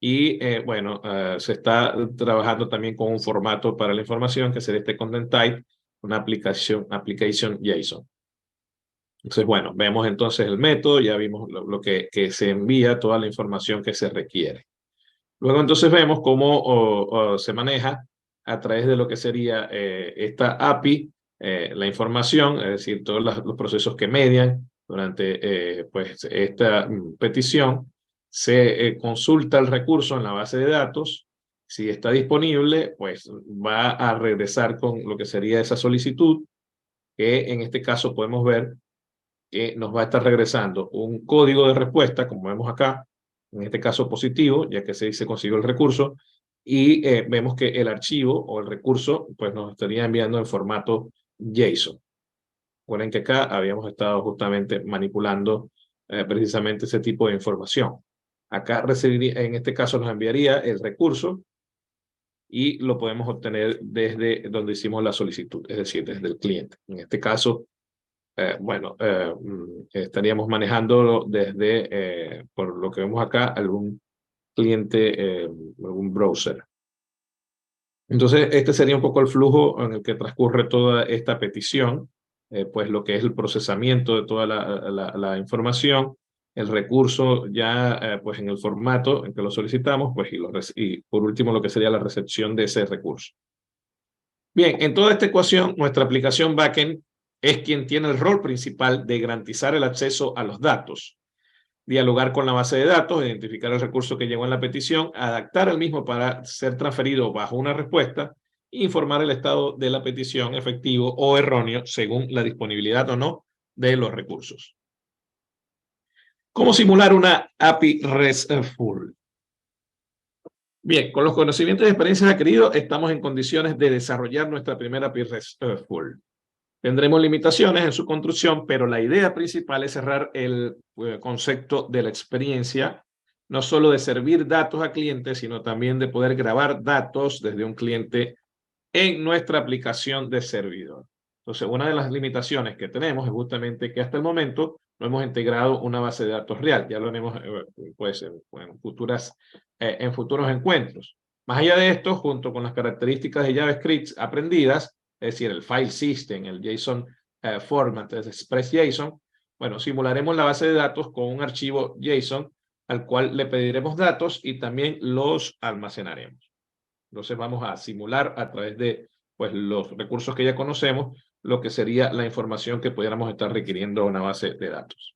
y bueno, se está trabajando también con un formato para la información que sería este content type, una application JSON. Entonces, bueno, vemos entonces el método, ya vimos lo que se envía, toda la información que se requiere. Luego entonces vemos cómo se maneja a través de lo que sería esta API, la información, es decir, todos los procesos que median durante pues, esta petición. Se consulta el recurso en la base de datos. Si está disponible, pues va a regresar con lo que sería esa solicitud, que en este caso podemos ver que nos va a estar regresando un código de respuesta, como vemos acá, en este caso positivo, ya que se consiguió el recurso, y vemos que el archivo o el recurso pues nos estaría enviando en formato JSON. Recuerden que acá habíamos estado justamente manipulando precisamente ese tipo de información. Acá recibiría, en este caso nos enviaría el recurso y lo podemos obtener desde donde hicimos la solicitud, es decir, desde el cliente. En este caso, bueno, estaríamos manejando desde, por lo que vemos acá, algún cliente, algún browser. Entonces, este sería un poco el flujo en el que transcurre toda esta petición, pues lo que es el procesamiento de toda la información, el recurso ya pues en el formato en que lo solicitamos, pues y por último lo que sería la recepción de ese recurso. Bien, en toda esta ecuación, nuestra aplicación backend es quien tiene el rol principal de garantizar el acceso a los datos, dialogar con la base de datos, identificar el recurso que llegó en la petición, adaptar el mismo para ser transferido bajo una respuesta, e informar el estado de la petición efectivo o erróneo según la disponibilidad o no de los recursos. ¿Cómo simular una API RESTful? Bien, con los conocimientos y experiencias adquiridos, estamos en condiciones de desarrollar nuestra primera API RESTful. Tendremos limitaciones en su construcción, pero la idea principal es cerrar el concepto de la experiencia, no solo de servir datos a clientes, sino también de poder grabar datos desde un cliente en nuestra aplicación de servidor. Entonces, una de las limitaciones que tenemos es justamente que hasta el momento no hemos integrado una base de datos real. Ya lo haremos pues, en futuros encuentros. Más allá de esto, junto con las características de JavaScript aprendidas, es decir, el file system, el JSON format, el express.json, bueno, simularemos la base de datos con un archivo JSON al cual le pediremos datos y también los almacenaremos. Entonces vamos a simular a través de pues, los recursos que ya conocemos lo que sería la información que pudiéramos estar requiriendo a una base de datos.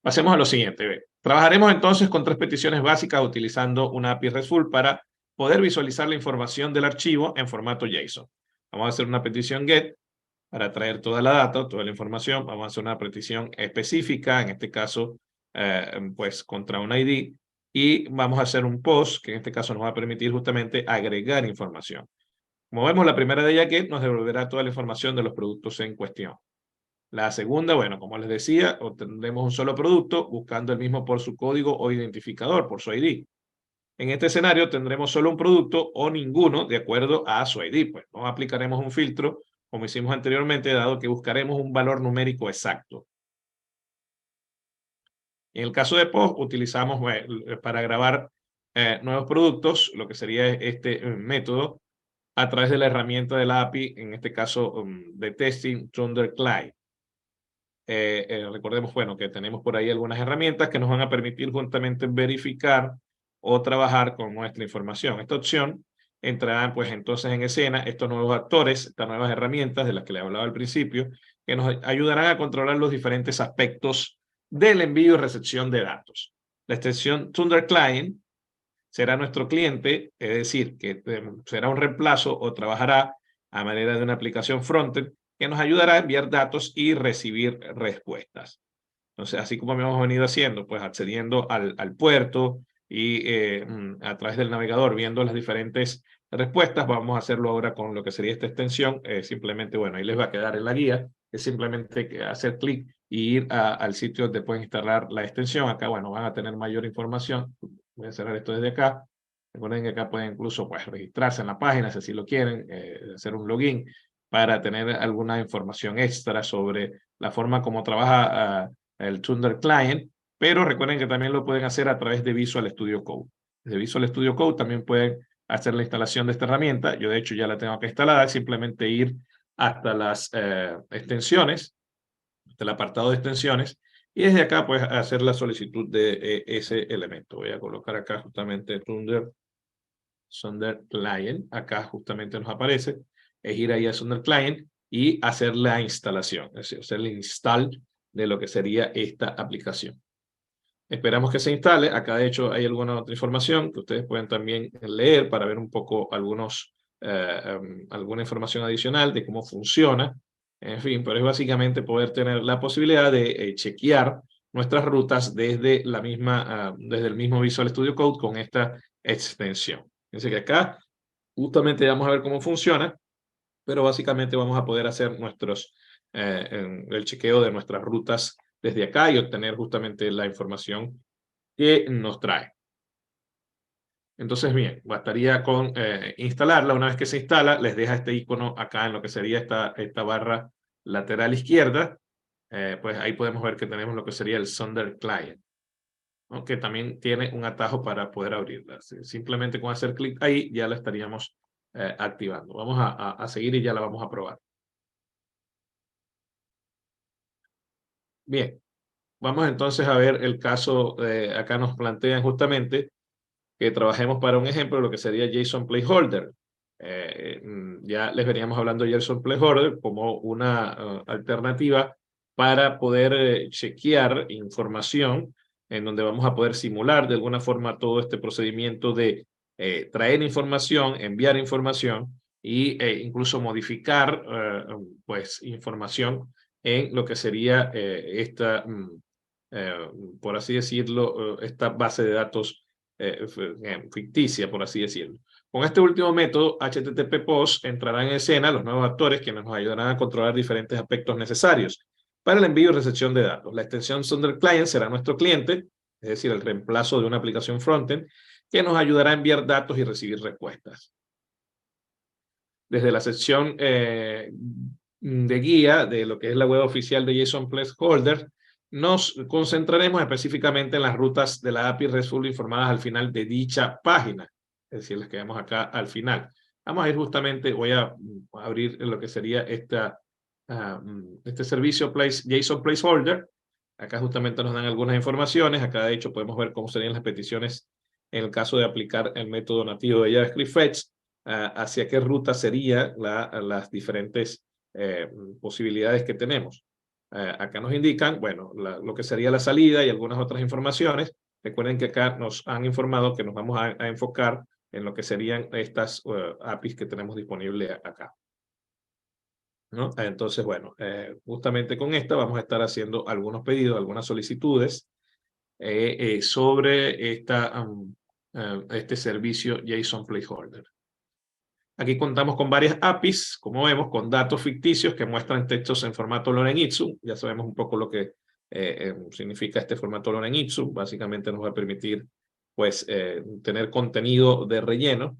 Pasemos a lo siguiente. Trabajaremos entonces con 3 peticiones básicas utilizando una API RESTful para poder visualizar la información del archivo en formato JSON. Vamos a hacer una petición GET para traer toda la data, toda la información. Vamos a hacer una petición específica, en este caso, pues contra un ID. Y vamos a hacer un post, que en este caso nos va a permitir justamente agregar información. Como vemos, la primera de ellas GET nos devolverá toda la información de los productos en cuestión. La segunda, bueno, como les decía, obtendremos un solo producto buscando el mismo por su código o identificador, por su ID. En este escenario tendremos solo un producto o ninguno de acuerdo a su ID, pues no aplicaremos un filtro como hicimos anteriormente, dado que buscaremos un valor numérico exacto. En el caso de POST, utilizamos para grabar nuevos productos, lo que sería este método, a través de la herramienta de la API, en este caso de testing, Thunderclide. Recordemos, bueno, que tenemos por ahí algunas herramientas que nos van a permitir justamente verificar o trabajar con nuestra información. Esta opción entrarán pues entonces en escena estos nuevos actores, estas nuevas herramientas de las que le hablaba al principio, que nos ayudarán a controlar los diferentes aspectos del envío y recepción de datos. La extensión Thunder Client será nuestro cliente, es decir, que será un reemplazo o trabajará a manera de una aplicación frontend que nos ayudará a enviar datos y recibir respuestas. Entonces, así como hemos venido haciendo, pues accediendo al puerto y a través del navegador viendo las diferentes respuestas, vamos a hacerlo ahora con lo que sería esta extensión. Simplemente, bueno, ahí les va a quedar en la guía, es simplemente hacer clic y ir al sitio donde pueden instalar la extensión. Acá, bueno, van a tener mayor información. Voy a cerrar esto desde acá. Recuerden que acá pueden incluso pues, registrarse en la página si así lo quieren, hacer un login para tener alguna información extra sobre la forma como trabaja el Thunder Client, pero recuerden que también lo pueden hacer a través de Visual Studio Code. Desde Visual Studio Code también pueden hacer la instalación de esta herramienta. Yo de hecho ya la tengo acá instalada, es simplemente ir hasta las extensiones, hasta el apartado de extensiones, y desde acá pues hacer la solicitud de ese elemento. Voy a colocar acá justamente Thunder Client, acá justamente nos aparece, es ir ahí a Thunder Client y hacer la instalación, es decir, hacer el install de lo que sería esta aplicación. Esperamos que se instale. Acá de hecho hay alguna otra información que ustedes pueden también leer para ver un poco alguna información adicional de cómo funciona. En fin, pero es básicamente poder tener la posibilidad de chequear nuestras rutas desde desde el mismo Visual Studio Code con esta extensión. Fíjense que acá justamente vamos a ver cómo funciona, pero básicamente vamos a poder hacer el chequeo de nuestras rutas desde acá y obtener justamente la información que nos trae. Entonces, bien, bastaría con instalarla. Una vez que se instala, les deja este icono acá en lo que sería esta barra lateral izquierda. Pues ahí podemos ver que tenemos lo que sería el Thunder Client, ¿no? Que también tiene un atajo para poder abrirla. Simplemente con hacer clic ahí ya la estaríamos activando. Vamos a seguir y ya la vamos a probar. Bien, vamos entonces a ver el caso, acá nos plantean justamente que trabajemos para un ejemplo de lo que sería JSON Placeholder. Ya les veníamos hablando de JSON Placeholder como una alternativa para poder chequear información en donde vamos a poder simular de alguna forma todo este procedimiento de traer información, enviar información e incluso modificar pues información en lo que sería esta, por así decirlo, esta base de datos ficticia, por así decirlo. Con este último método, HTTP POST, entrarán en escena los nuevos actores quienes nos ayudarán a controlar diferentes aspectos necesarios para el envío y recepción de datos. La extensión Thunder Client será nuestro cliente, es decir, el reemplazo de una aplicación frontend, que nos ayudará a enviar datos y recibir respuestas. Desde la sección de guía de lo que es la web oficial de JSON Placeholder, nos concentraremos específicamente en las rutas de la API RESTful informadas al final de dicha página, es decir, las que vemos acá al final. Vamos a ir justamente, voy a abrir lo que sería este servicio JSON Placeholder. Acá justamente nos dan algunas informaciones. Acá de hecho podemos ver cómo serían las peticiones en el caso de aplicar el método nativo de JavaScript Fetch, hacia qué ruta serían las diferentes posibilidades que tenemos. Acá nos indican, bueno, lo que sería la salida y algunas otras informaciones. Recuerden que acá nos han informado que nos vamos a enfocar en lo que serían estas APIs que tenemos disponibles acá, ¿no? Entonces, bueno, justamente con esta vamos a estar haciendo algunos pedidos, algunas solicitudes sobre este servicio JSON Placeholder. Aquí contamos con varias APIs, como vemos, con datos ficticios que muestran textos en formato Lorem-Ipsum. Ya sabemos un poco lo que significa este formato Lorem-Ipsum. Básicamente nos va a permitir pues, tener contenido de relleno,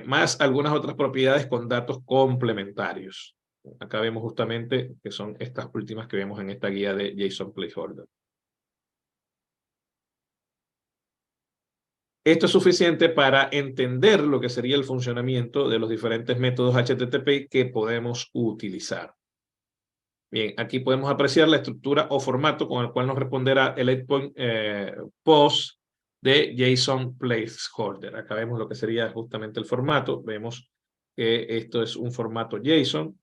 más algunas otras propiedades con datos complementarios. Acá vemos justamente que son estas últimas que vemos en esta guía de JSON Placeholder. Esto es suficiente para entender lo que sería el funcionamiento de los diferentes métodos HTTP que podemos utilizar. Bien, aquí podemos apreciar la estructura o formato con el cual nos responderá el endpoint POST de JSON Placeholder. Acá vemos lo que sería justamente el formato. Vemos que esto es un formato JSON.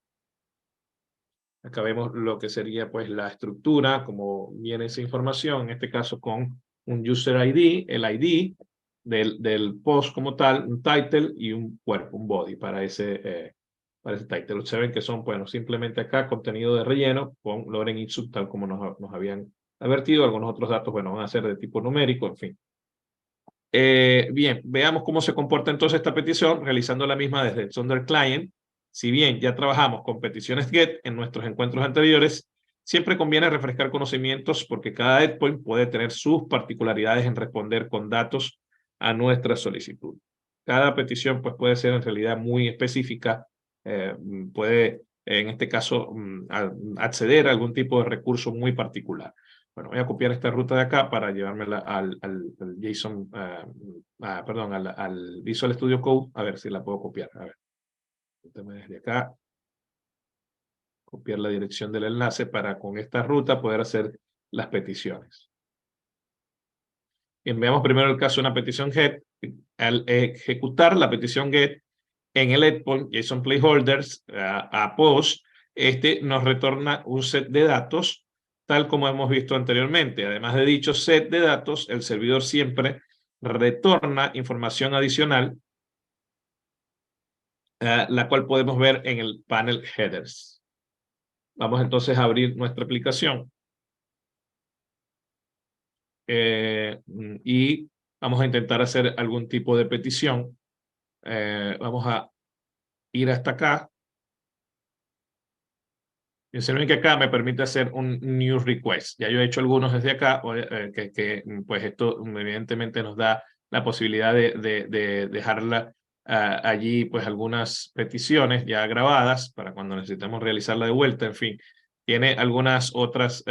Acá vemos lo que sería pues la estructura, como viene esa información, en este caso con un user ID, el ID del post como tal, un title y un cuerpo, un body para ese title. Observen que son, bueno, simplemente acá contenido de relleno con Lorem-Ipsum, tal como nos habían advertido. Algunos otros datos, bueno, van a ser de tipo numérico, en fin. Bien, veamos cómo se comporta entonces esta petición, realizando la misma desde el Thunder Client. Si bien ya trabajamos con peticiones GET en nuestros encuentros anteriores, siempre conviene refrescar conocimientos porque cada endpoint puede tener sus particularidades en responder con datos a nuestra solicitud. Cada petición pues, puede ser en realidad muy específica, puede en este caso acceder a algún tipo de recurso muy particular. Bueno, voy a copiar esta ruta de acá para llevármela al JSON, perdón, al Visual Studio Code, a ver si la puedo copiar. A ver, desde acá, copiar la dirección del enlace para con esta ruta poder hacer las peticiones. Bien, veamos primero el caso de una petición GET. Al ejecutar la petición GET en el endpoint JSON Placeholders a POST, este nos retorna un set de datos tal como hemos visto anteriormente. Además de dicho set de datos, el servidor siempre retorna información adicional, la cual podemos ver en el panel headers. Vamos entonces a abrir nuestra aplicación. Y vamos a intentar hacer algún tipo de petición. Vamos a ir hasta acá. Y observen que acá me permite hacer un new request. Ya yo he hecho algunos desde acá, pues esto evidentemente nos da la posibilidad de dejarla allí pues algunas peticiones ya grabadas para cuando necesitemos realizarla de vuelta. En fin, tiene algunas otras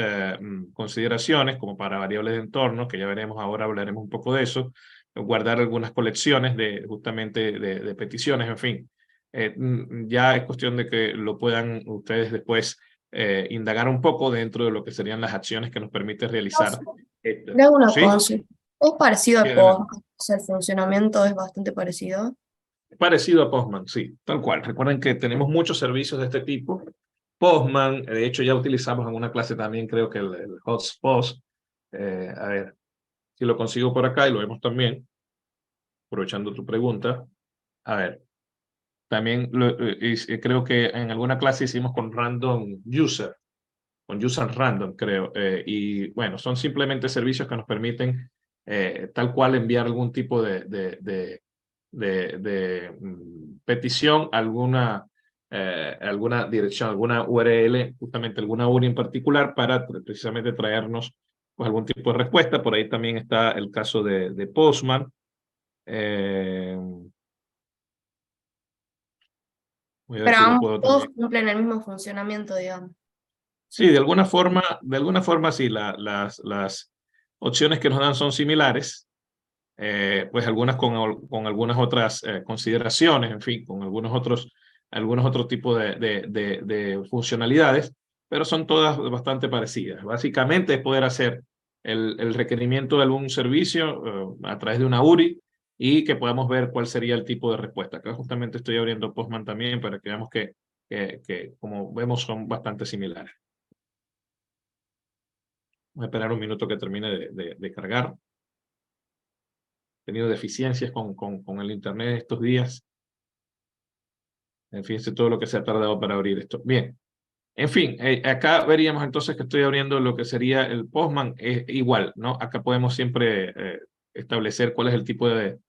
consideraciones como para variables de entorno, que ya veremos ahora, hablaremos un poco de eso. Guardar algunas colecciones justamente de peticiones, en fin. Ya es cuestión de que lo puedan ustedes después indagar un poco dentro de lo que serían las acciones que nos permite realizar. Le hago una ¿Sí? consulta. Es parecido Sí, a adelante. Postman, o sea, el funcionamiento es bastante parecido. Parecido a Postman, sí, tal cual. Recuerden que tenemos muchos servicios de este tipo. Postman, de hecho ya utilizamos en una clase también, creo que el Hotspot. A ver, si lo consigo por acá y lo vemos también, aprovechando tu pregunta. A ver, también creo que en alguna clase hicimos con Random User. Con User Random, creo. Y bueno, son simplemente servicios que nos permiten tal cual enviar algún tipo de petición, alguna dirección, alguna URL, justamente alguna URI en particular, para precisamente traernos pues, algún tipo de respuesta. Por ahí también está el caso de Postman. Voy a ver Pero si lo puedo ambos también. cumplen el mismo funcionamiento, digamos. Sí, de alguna forma sí, las opciones que nos dan son similares, pues algunas con algunas otras consideraciones, en fin, con algunos otros tipos de funcionalidades, pero son todas bastante parecidas. Básicamente es poder hacer el requerimiento de algún servicio a través de una URI y que podamos ver cuál sería el tipo de respuesta. Acá justamente estoy abriendo Postman también para que veamos que como vemos, son bastante similares. Voy a esperar un minuto que termine de cargar. He tenido deficiencias con el internet estos días. Fíjense todo lo que se ha tardado para abrir esto. Bien, en fin, acá veríamos entonces que estoy abriendo lo que sería el Postman. Igual, ¿no? Acá podemos siempre establecer cuál es el tipo de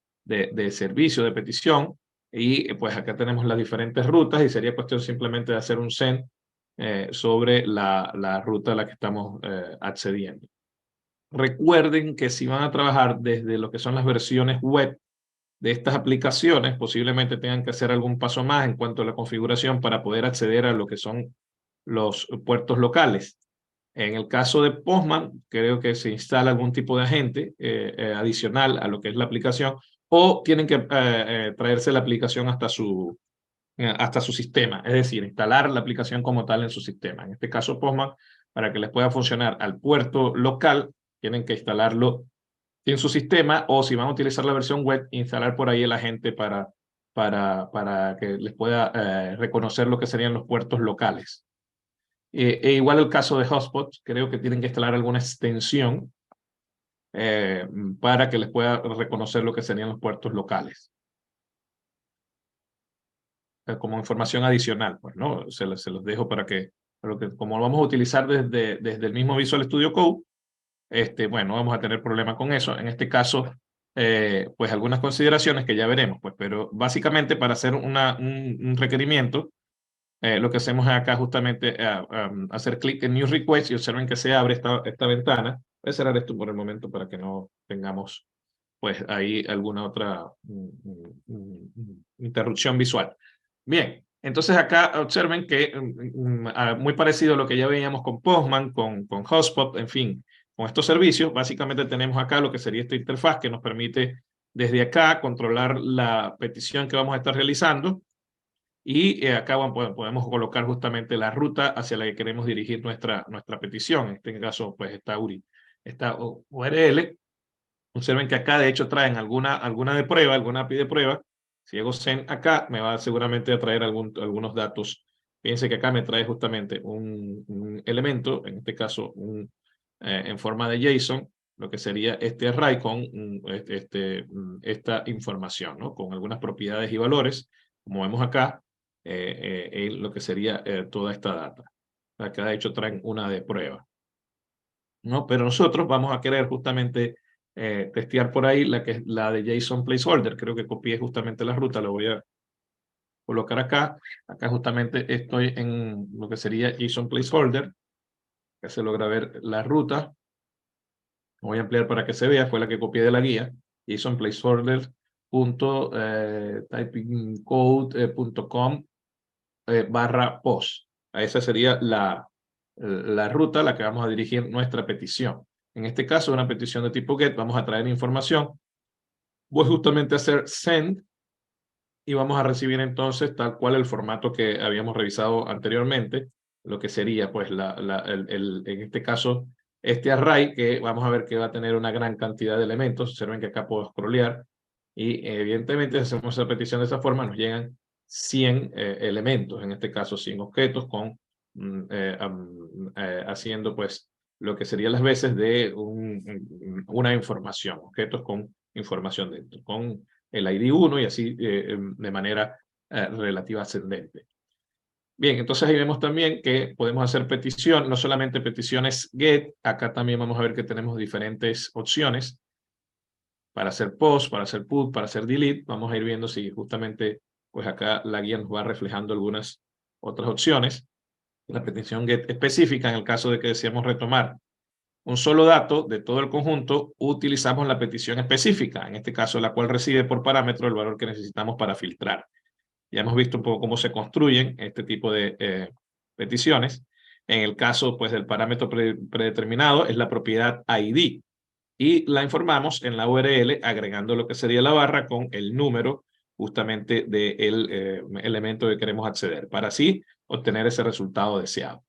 servicio, de petición. Y pues acá tenemos las diferentes rutas y sería cuestión simplemente de hacer un send sobre la ruta a la que estamos accediendo. Recuerden que si van a trabajar desde lo que son las versiones web de estas aplicaciones, posiblemente tengan que hacer algún paso más en cuanto a la configuración para poder acceder a lo que son los puertos locales. En el caso de Postman, creo que se instala algún tipo de agente adicional a lo que es la aplicación, o tienen que traerse la aplicación hasta su sistema, es decir, instalar la aplicación como tal en su sistema. En este caso, Postman, para que les pueda funcionar al puerto local, tienen que instalarlo en su sistema, o si van a utilizar la versión web, instalar por ahí el agente para que les pueda reconocer lo que serían los puertos locales. Igual el caso de Hotspot, creo que tienen que instalar alguna extensión eh, para que les pueda reconocer lo que serían los puertos locales. Como información adicional, pues, ¿no? Se los dejo para que como lo vamos a utilizar desde el mismo Visual Studio Code, bueno, vamos a tener problema con eso. En este caso, pues algunas consideraciones que ya veremos, pues, pero básicamente para hacer un requerimiento, lo que hacemos es acá justamente hacer clic en New Request y observen que se abre esta ventana. Voy a cerrar esto por el momento para que no tengamos pues ahí alguna otra interrupción visual. Bien, entonces acá observen que muy parecido a lo que ya veíamos con Postman, con Hotspot, en fin, con estos servicios, básicamente tenemos acá lo que sería esta interfaz que nos permite desde acá controlar la petición que vamos a estar realizando, y acá podemos colocar justamente la ruta hacia la que queremos dirigir nuestra petición. En este caso, pues esta URL. Observen que acá de hecho traen alguna de prueba, alguna API de prueba. Si hago send acá, me va seguramente a traer algunos datos. Fíjense que acá me trae justamente un elemento, en este caso en forma de JSON, lo que sería este array con esta información, ¿no? Con algunas propiedades y valores, como vemos acá, lo que sería toda esta data. Acá de hecho traen una de prueba, ¿no? Pero nosotros vamos a querer justamente testear por ahí la que es la de JSON Placeholder. Creo que copié justamente la ruta, la voy a colocar acá. Acá justamente estoy en lo que sería JSON Placeholder. Que se logra ver la ruta. Voy a ampliar para que se vea, fue la que copié de la guía. JSON Placeholder typingcode.com /post. Esa sería la ruta a la que vamos a dirigir nuestra petición. En este caso, una petición de tipo GET, vamos a traer información. Voy justamente a hacer send y vamos a recibir entonces tal cual el formato que habíamos revisado anteriormente, lo que sería pues en este caso este array, que vamos a ver que va a tener una gran cantidad de elementos. Observen que acá puedo scrollear y evidentemente si hacemos esa petición de esa forma nos llegan 100 elementos, en este caso 100 objetos con haciendo pues lo que serían las veces de una información, objetos con información dentro, con el ID 1 y así de manera relativa ascendente. Bien, entonces ahí vemos también que podemos hacer petición, no solamente peticiones GET, acá también vamos a ver que tenemos diferentes opciones. para hacer post, para hacer put, para hacer delete. Vamos a ir viendo si justamente, pues acá la guía nos va reflejando algunas otras opciones. La petición get específica, en el caso de que deseamos retomar un solo dato de todo el conjunto, utilizamos la petición específica, en este caso la cual recibe por parámetro el valor que necesitamos para filtrar. Ya hemos visto un poco cómo se construyen este tipo de peticiones. En el caso pues, del parámetro predeterminado es la propiedad ID y la informamos en la URL agregando lo que sería la barra con el número justamente del elemento que queremos acceder para así obtener ese resultado deseado.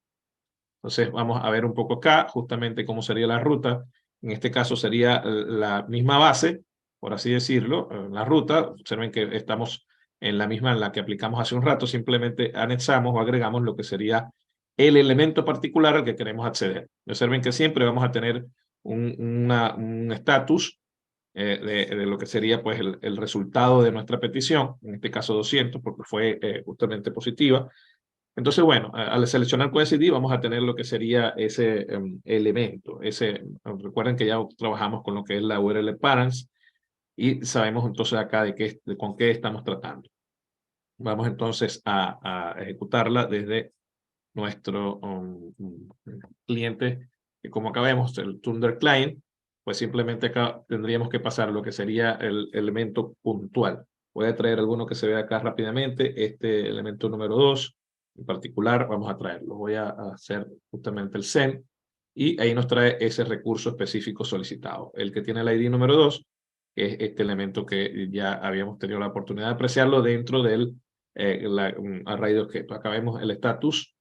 Entonces vamos a ver un poco acá justamente cómo sería la ruta. En este caso sería la misma base, por así decirlo, la ruta. Observen que estamos en la misma en la que aplicamos hace un rato, simplemente anexamos o agregamos lo que sería el elemento particular al que queremos acceder. Observen que siempre vamos a tener un estatus de lo que sería pues el resultado de nuestra petición, en este caso 200, porque fue justamente positiva. Entonces, bueno, al seleccionar QSD vamos a tener lo que sería ese elemento. Recuerden que ya trabajamos con lo que es la URL params y sabemos entonces acá con qué estamos tratando. Vamos entonces a ejecutarla desde nuestro cliente, que como acá vemos, el Thunder Client, pues simplemente acá tendríamos que pasar lo que sería el elemento puntual. Voy a traer alguno que se vea acá rápidamente, este elemento número 2, en particular, vamos a traerlo. Voy a hacer justamente el send y ahí nos trae ese recurso específico solicitado. El que tiene el ID número 2, que es este elemento que ya habíamos tenido la oportunidad de apreciarlo dentro del array de objetos. Acá vemos el status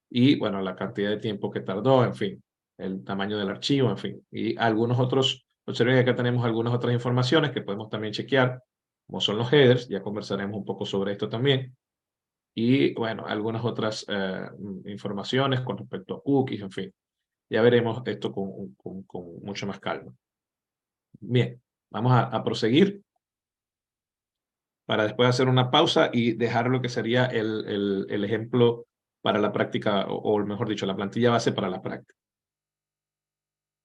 y, bueno, la cantidad de tiempo que tardó, en fin, el tamaño del archivo, en fin. Y algunos otros, observen que acá tenemos algunas otras informaciones que podemos también chequear, como son los headers, ya conversaremos un poco sobre esto también. Y, bueno, algunas otras informaciones con respecto a cookies, en fin. Ya veremos esto con mucho más calma. Bien, vamos a proseguir para después hacer una pausa y dejar lo que sería el ejemplo para la práctica, o mejor dicho, la plantilla base para la práctica.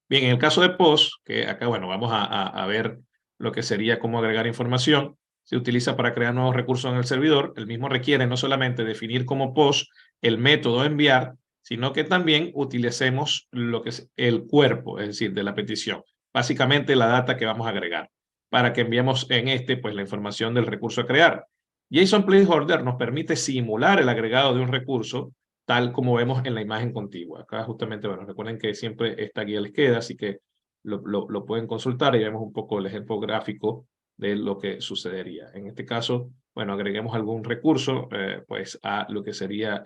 Bien, en el caso de POST, que acá, bueno, vamos a ver lo que sería cómo agregar información, se utiliza para crear nuevos recursos en el servidor. El mismo requiere no solamente definir como POST el método enviar, sino que también utilicemos lo que es el cuerpo, es decir, de la petición. Básicamente la data que vamos a agregar para que enviemos en pues la información del recurso a crear. JSON Placeholder nos permite simular el agregado de un recurso tal como vemos en la imagen contigua. Acá justamente, bueno, recuerden que siempre esta guía les queda, así que lo pueden consultar y vemos un poco el ejemplo gráfico de lo que sucedería. En este caso, bueno, agreguemos algún recurso, pues a lo que sería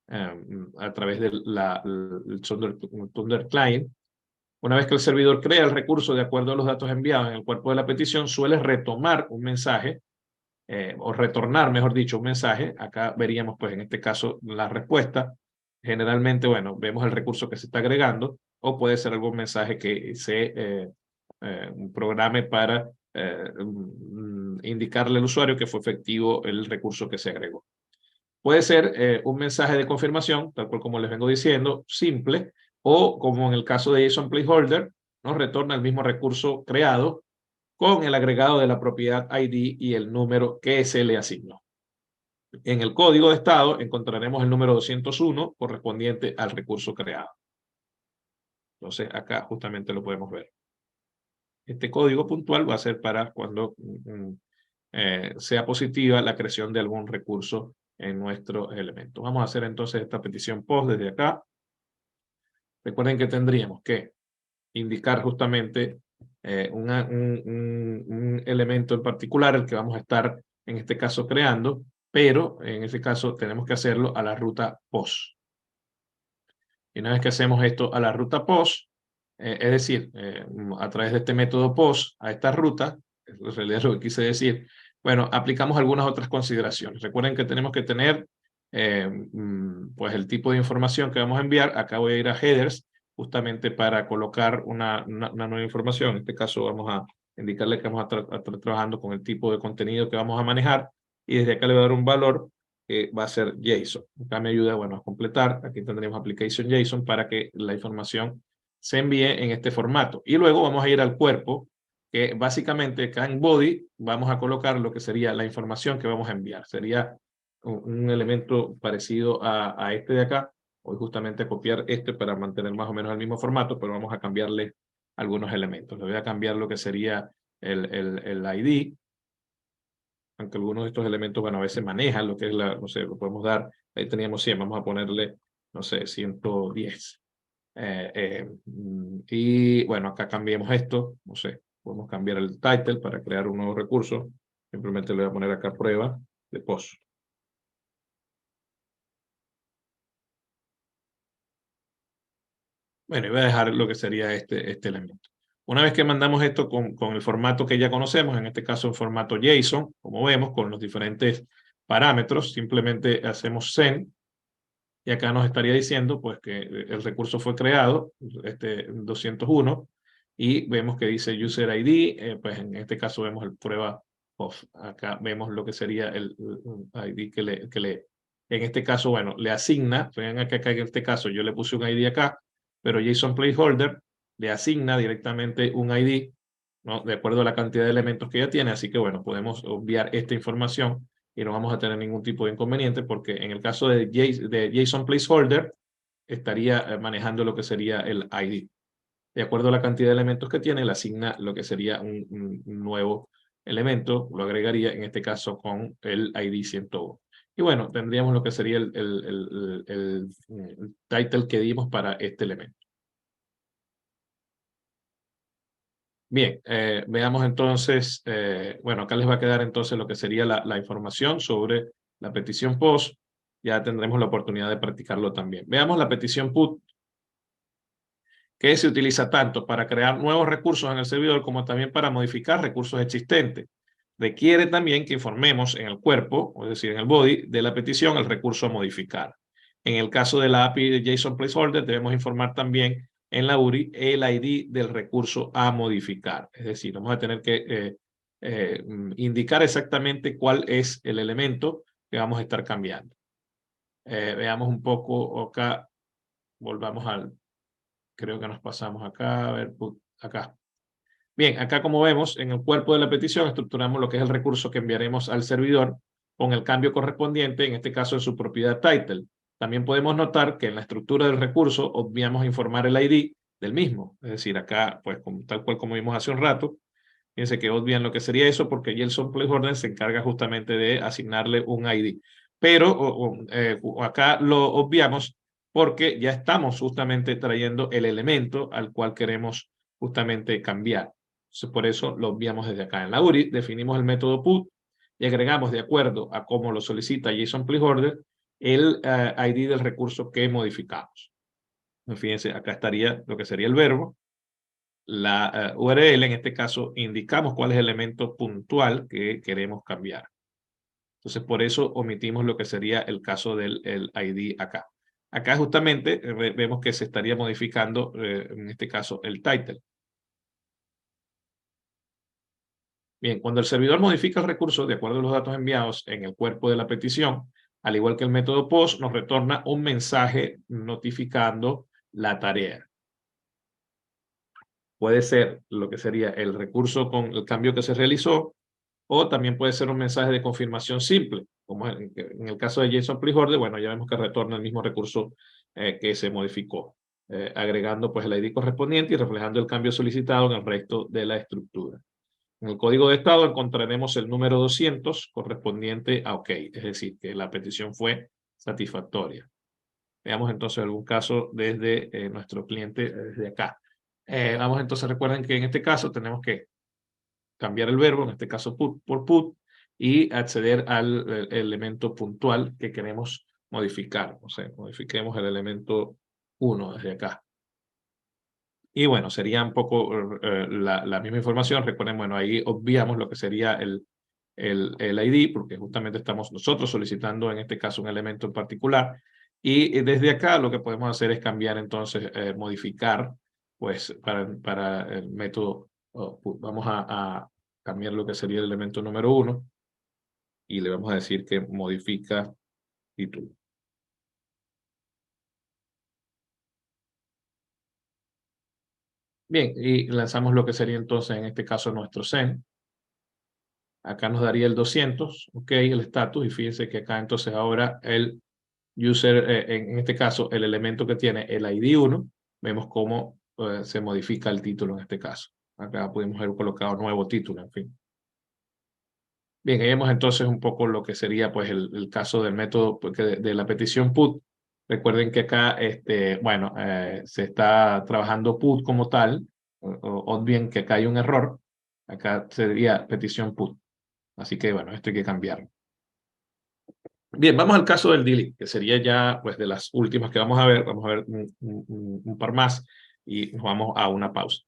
a través del Thunder Client. Una vez que el servidor crea el recurso de acuerdo a los datos enviados en el cuerpo de la petición, suele retomar un mensaje o retornar, mejor dicho, un mensaje. Acá veríamos, pues, en este caso, la respuesta. Generalmente, bueno, vemos el recurso que se está agregando o puede ser algún mensaje que se programe para indicarle al usuario que fue efectivo el recurso que se agregó. Puede ser un mensaje de confirmación, tal cual como les vengo diciendo, simple, o como en el caso de JSON Placeholder, nos retorna el mismo recurso creado con el agregado de la propiedad ID y el número que se le asignó. En el código de estado encontraremos el número 201 correspondiente al recurso creado. Entonces acá justamente lo podemos ver. Este código puntual va a ser para cuando sea positiva la creación de algún recurso en nuestro elemento. Vamos a hacer entonces esta petición POST desde acá. Recuerden que tendríamos que indicar justamente un elemento en particular, el que vamos a estar en este caso creando, pero en este caso tenemos que hacerlo a la ruta POST. Y una vez que hacemos esto a la ruta POST, es decir, a través de este método POST a esta ruta, en realidad es lo que quise decir, bueno, aplicamos algunas otras consideraciones. Recuerden que tenemos que tener pues el tipo de información que vamos a enviar. Acá voy a ir a headers justamente para colocar una nueva información. En este caso vamos a indicarle que vamos a estar trabajando con el tipo de contenido que vamos a manejar y desde acá le voy a dar un valor que va a ser JSON. Acá me ayuda, bueno, a completar. Aquí tendremos application JSON para que la información se envíe en este formato. Y luego vamos a ir al cuerpo que básicamente acá en body vamos a colocar lo que sería la información que vamos a enviar. Sería un elemento parecido a este de acá. Voy justamente a copiar este para mantener más o menos el mismo formato, pero vamos a cambiarle algunos elementos. Le voy a cambiar lo que sería el ID, aunque algunos de estos elementos, bueno, a veces manejan lo que es la, no sé, lo podemos dar, ahí teníamos 100, vamos a ponerle, no sé, 110. Y bueno, acá cambiemos esto, no sé, podemos cambiar el title para crear un nuevo recurso. Simplemente le voy a poner acá prueba de post. Bueno, y voy a dejar lo que sería este elemento. Una vez que mandamos esto con el formato que ya conocemos, en este caso en formato JSON, como vemos, con los diferentes parámetros, simplemente hacemos send y acá nos estaría diciendo pues que el recurso fue creado, este 201, y vemos que dice user ID, pues en este caso vemos el prueba of. Acá vemos lo que sería el ID en este caso, bueno, le asigna, vean acá en este caso yo le puse un ID acá, pero JSON placeholder le asigna directamente un ID, ¿no? De acuerdo a la cantidad de elementos que ya tiene, así que bueno, podemos obviar esta información y no vamos a tener ningún tipo de inconveniente porque en el caso de JSON placeholder estaría manejando lo que sería el ID. De acuerdo a la cantidad de elementos que tiene, le asigna lo que sería un nuevo elemento, lo agregaría en este caso con el ID 101. Y bueno, tendríamos lo que sería el title que dimos para este elemento. Bien, veamos entonces, bueno, acá les va a quedar entonces lo que sería la información sobre la petición POST. Ya tendremos la oportunidad de practicarlo también. Veamos la petición PUT, que se utiliza tanto para crear nuevos recursos en el servidor como también para modificar recursos existentes. Requiere también que informemos en el cuerpo, es decir, en el body de la petición, el recurso a modificar. En el caso de la API de JSON Placeholder, debemos informar también en la URI el ID del recurso a modificar. Es decir, vamos a tener que indicar exactamente cuál es el elemento que vamos a estar cambiando. Veamos un poco acá, volvamos al, creo que nos pasamos acá, a ver, acá. Bien, acá como vemos, en el cuerpo de la petición estructuramos lo que es el recurso que enviaremos al servidor con el cambio correspondiente, en este caso en su propiedad title. También podemos notar que en la estructura del recurso obviamos informar el ID del mismo. Es decir, acá, pues tal cual como vimos hace un rato, fíjense que obvian lo que sería eso porque JSON Placeholder se encarga justamente de asignarle un ID. Pero acá lo obviamos porque ya estamos justamente trayendo el elemento al cual queremos justamente cambiar. Entonces, por eso lo obviamos desde acá. En la URI definimos el método put y agregamos de acuerdo a cómo lo solicita JSON Placeholder el ID del recurso que modificamos. Fíjense, acá estaría lo que sería el verbo. La URL, en este caso, indicamos cuál es el elemento puntual que queremos cambiar. Entonces, por eso omitimos lo que sería el caso del ID acá. Acá justamente vemos que se estaría modificando, en este caso, el title. Bien, cuando el servidor modifica el recurso de acuerdo a los datos enviados en el cuerpo de la petición, al igual que el método POST, nos retorna un mensaje notificando la tarea. Puede ser lo que sería el recurso con el cambio que se realizó, o también puede ser un mensaje de confirmación simple, como en el caso de JSON Placeholder, bueno, ya vemos que retorna el mismo recurso que se modificó, agregando pues el ID correspondiente y reflejando el cambio solicitado en el resto de la estructura. En el código de estado encontraremos el número 200 correspondiente a OK, es decir, que la petición fue satisfactoria. Veamos entonces algún caso desde nuestro cliente, desde acá. Vamos entonces, recuerden que en este caso tenemos que cambiar el verbo, en este caso put por put, y acceder al elemento puntual que queremos modificar. O sea, modifiquemos el elemento 1 desde acá. Y bueno, sería un poco la misma información. Recuerden, bueno, ahí obviamos lo que sería el ID, porque justamente estamos nosotros solicitando en este caso un elemento en particular. Y desde acá lo que podemos hacer es cambiar entonces, modificar, pues para el método, vamos a cambiar lo que sería el elemento número 1 y le vamos a decir que modifica título. Bien, y lanzamos lo que sería entonces en este caso nuestro send. Acá nos daría el 200, ok, el status, y fíjense que acá entonces ahora el user, en este caso, el elemento que tiene el ID 1, vemos cómo se modifica el título en este caso. Acá pudimos haber colocado nuevo título, en fin. Bien, ahí vemos entonces un poco lo que sería pues el caso del método de la petición put. Recuerden que acá, bueno, se está trabajando put como tal, o bien que acá hay un error. Acá sería petición put. Así que bueno, esto hay que cambiarlo. Bien, vamos al caso del delete, que sería ya pues de las últimas que vamos a ver. Vamos a ver un par más y nos vamos a una pausa.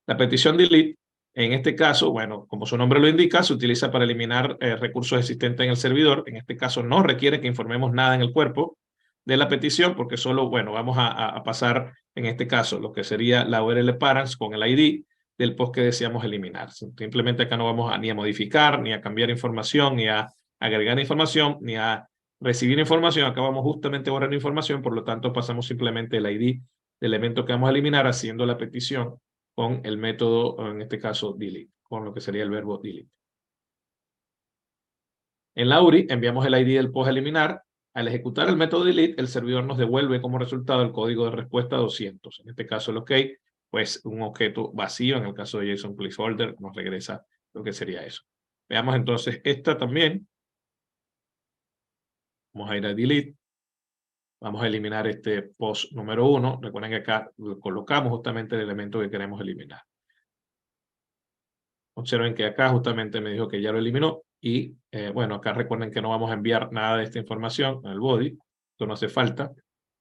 La petición delete, en este caso, bueno, como su nombre lo indica, se utiliza para eliminar recursos existentes en el servidor. En este caso no requiere que informemos nada en el cuerpo de la petición, porque solo, bueno, vamos a pasar en este caso lo que sería la URL params con el ID del post que deseamos eliminar. Simplemente acá no vamos ni a modificar, ni a cambiar información, ni a agregar información, ni a recibir información. Acá vamos justamente a borrar información, por lo tanto pasamos simplemente el ID del elemento que vamos a eliminar haciendo la petición con el método, en este caso delete, con lo que sería el verbo delete. En la URI enviamos el ID del post a eliminar. Al ejecutar el método delete, el servidor nos devuelve como resultado el código de respuesta 200. En este caso el OK, pues un objeto vacío. En el caso de JSON placeholder nos regresa lo que sería eso. Veamos entonces esta también. Vamos a ir a delete. Vamos a eliminar este post número 1. Recuerden que acá colocamos justamente el elemento que queremos eliminar. Observen que acá justamente me dijo que ya lo eliminó. Y bueno, acá recuerden que no vamos a enviar nada de esta información en el body. Esto no hace falta.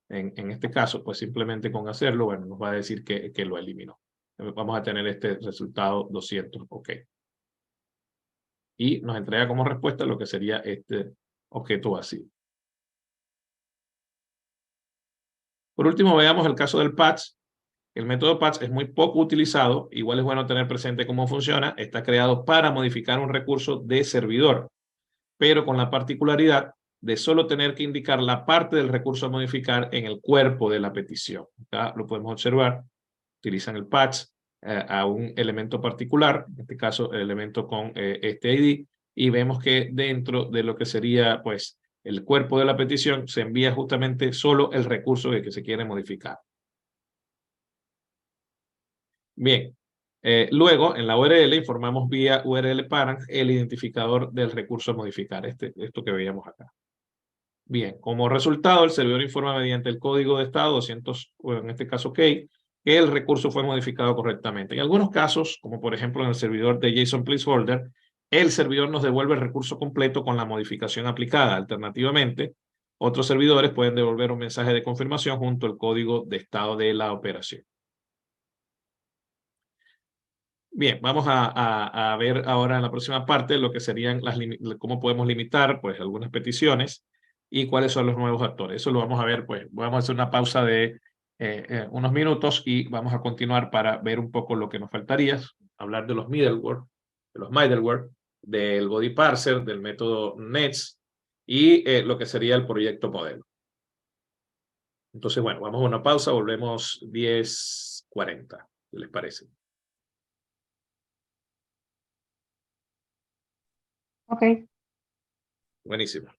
En este caso, pues simplemente con hacerlo, bueno, nos va a decir que lo eliminó. Vamos a tener este resultado 200, OK. Y nos entrega como respuesta lo que sería este objeto vacío. Por último, veamos el caso del patch. El método patch es muy poco utilizado. Igual es bueno tener presente cómo funciona. Está creado para modificar un recurso de servidor, pero con la particularidad de solo tener que indicar la parte del recurso a modificar en el cuerpo de la petición. Acá lo podemos observar. Utilizan el patch a un elemento particular, en este caso el elemento con este ID, y vemos que dentro de lo que sería pues el cuerpo de la petición se envía justamente solo el recurso que se quiere modificar. Bien, luego en la URL informamos vía URL parent el identificador del recurso a modificar, esto que veíamos acá. Bien, como resultado, el servidor informa mediante el código de estado 200, o en este caso key, que el recurso fue modificado correctamente. En algunos casos, como por ejemplo en el servidor de JSON placeholder, el servidor nos devuelve el recurso completo con la modificación aplicada. Alternativamente, otros servidores pueden devolver un mensaje de confirmación junto al código de estado de la operación. Bien, vamos a ver ahora en la próxima parte lo que serían cómo podemos limitar pues algunas peticiones y cuáles son los nuevos actores. Eso lo vamos a ver, pues vamos a hacer una pausa de unos minutos y vamos a continuar para ver un poco lo que nos faltaría, hablar de los middleware, del body parser, del método nets y lo que sería el proyecto modelo. Entonces, bueno, vamos a una pausa, volvemos 10:40, ¿qué les parece? Ok. Buenísimo.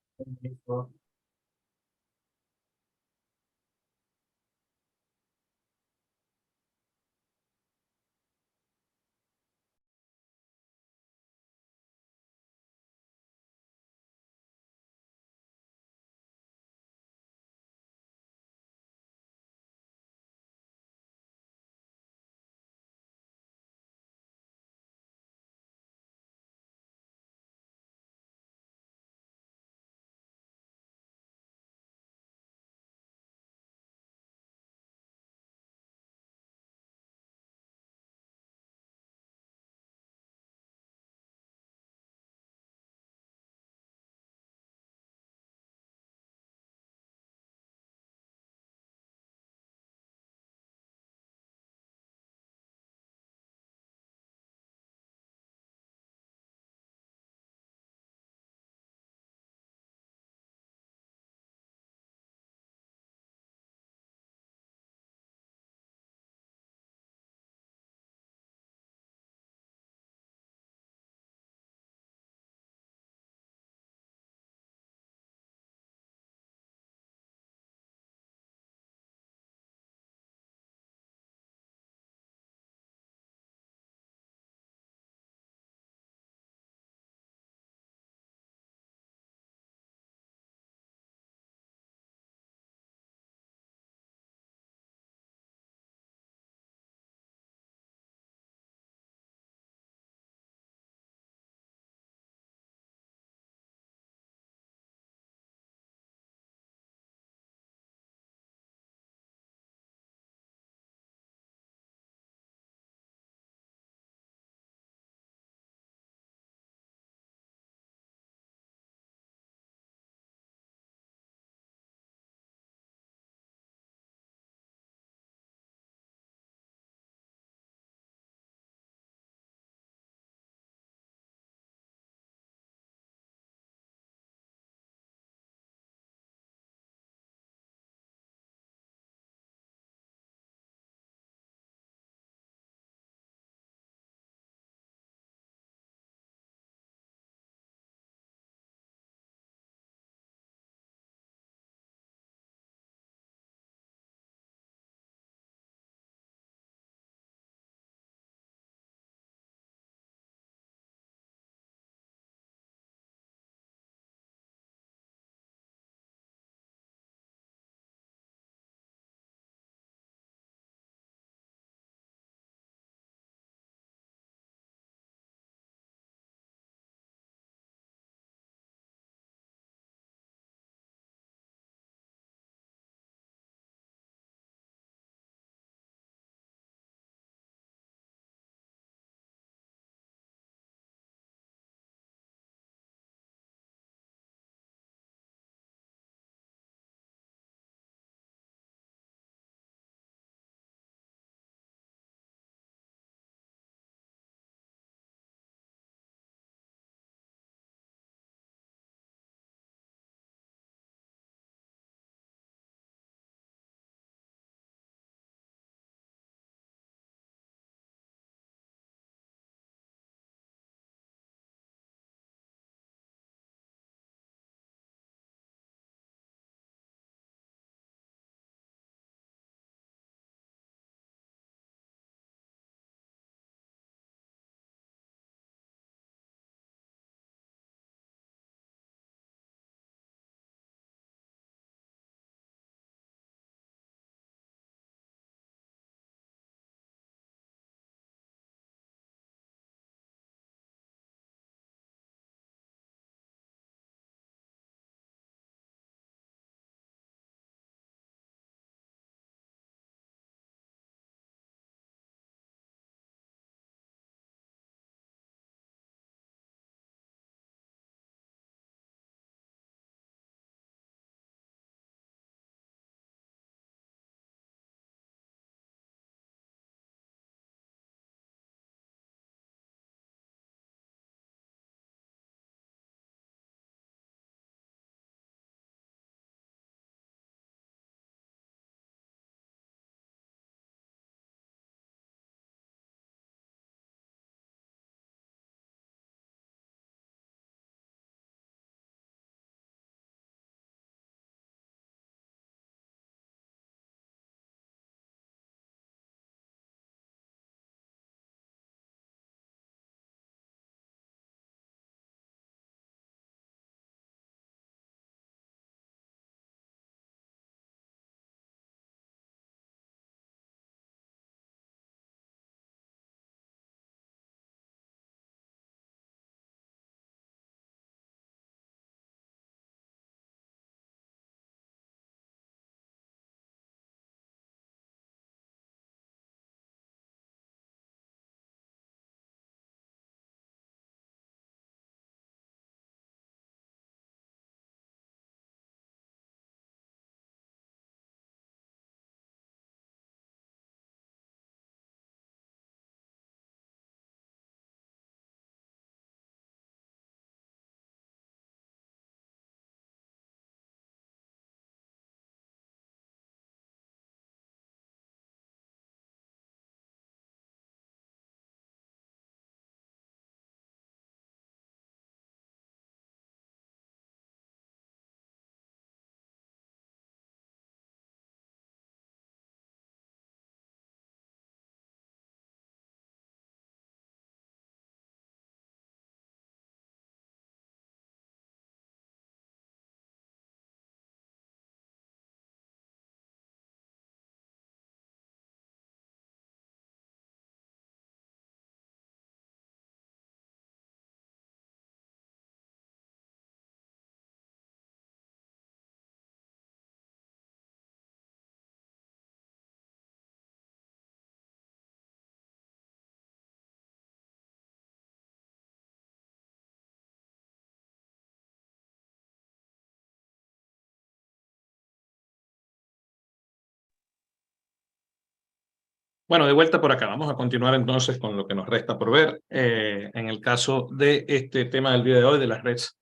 Bueno, de vuelta por acá. Vamos a continuar entonces con lo que nos resta por ver. En el caso de este tema del día de hoy, de las redes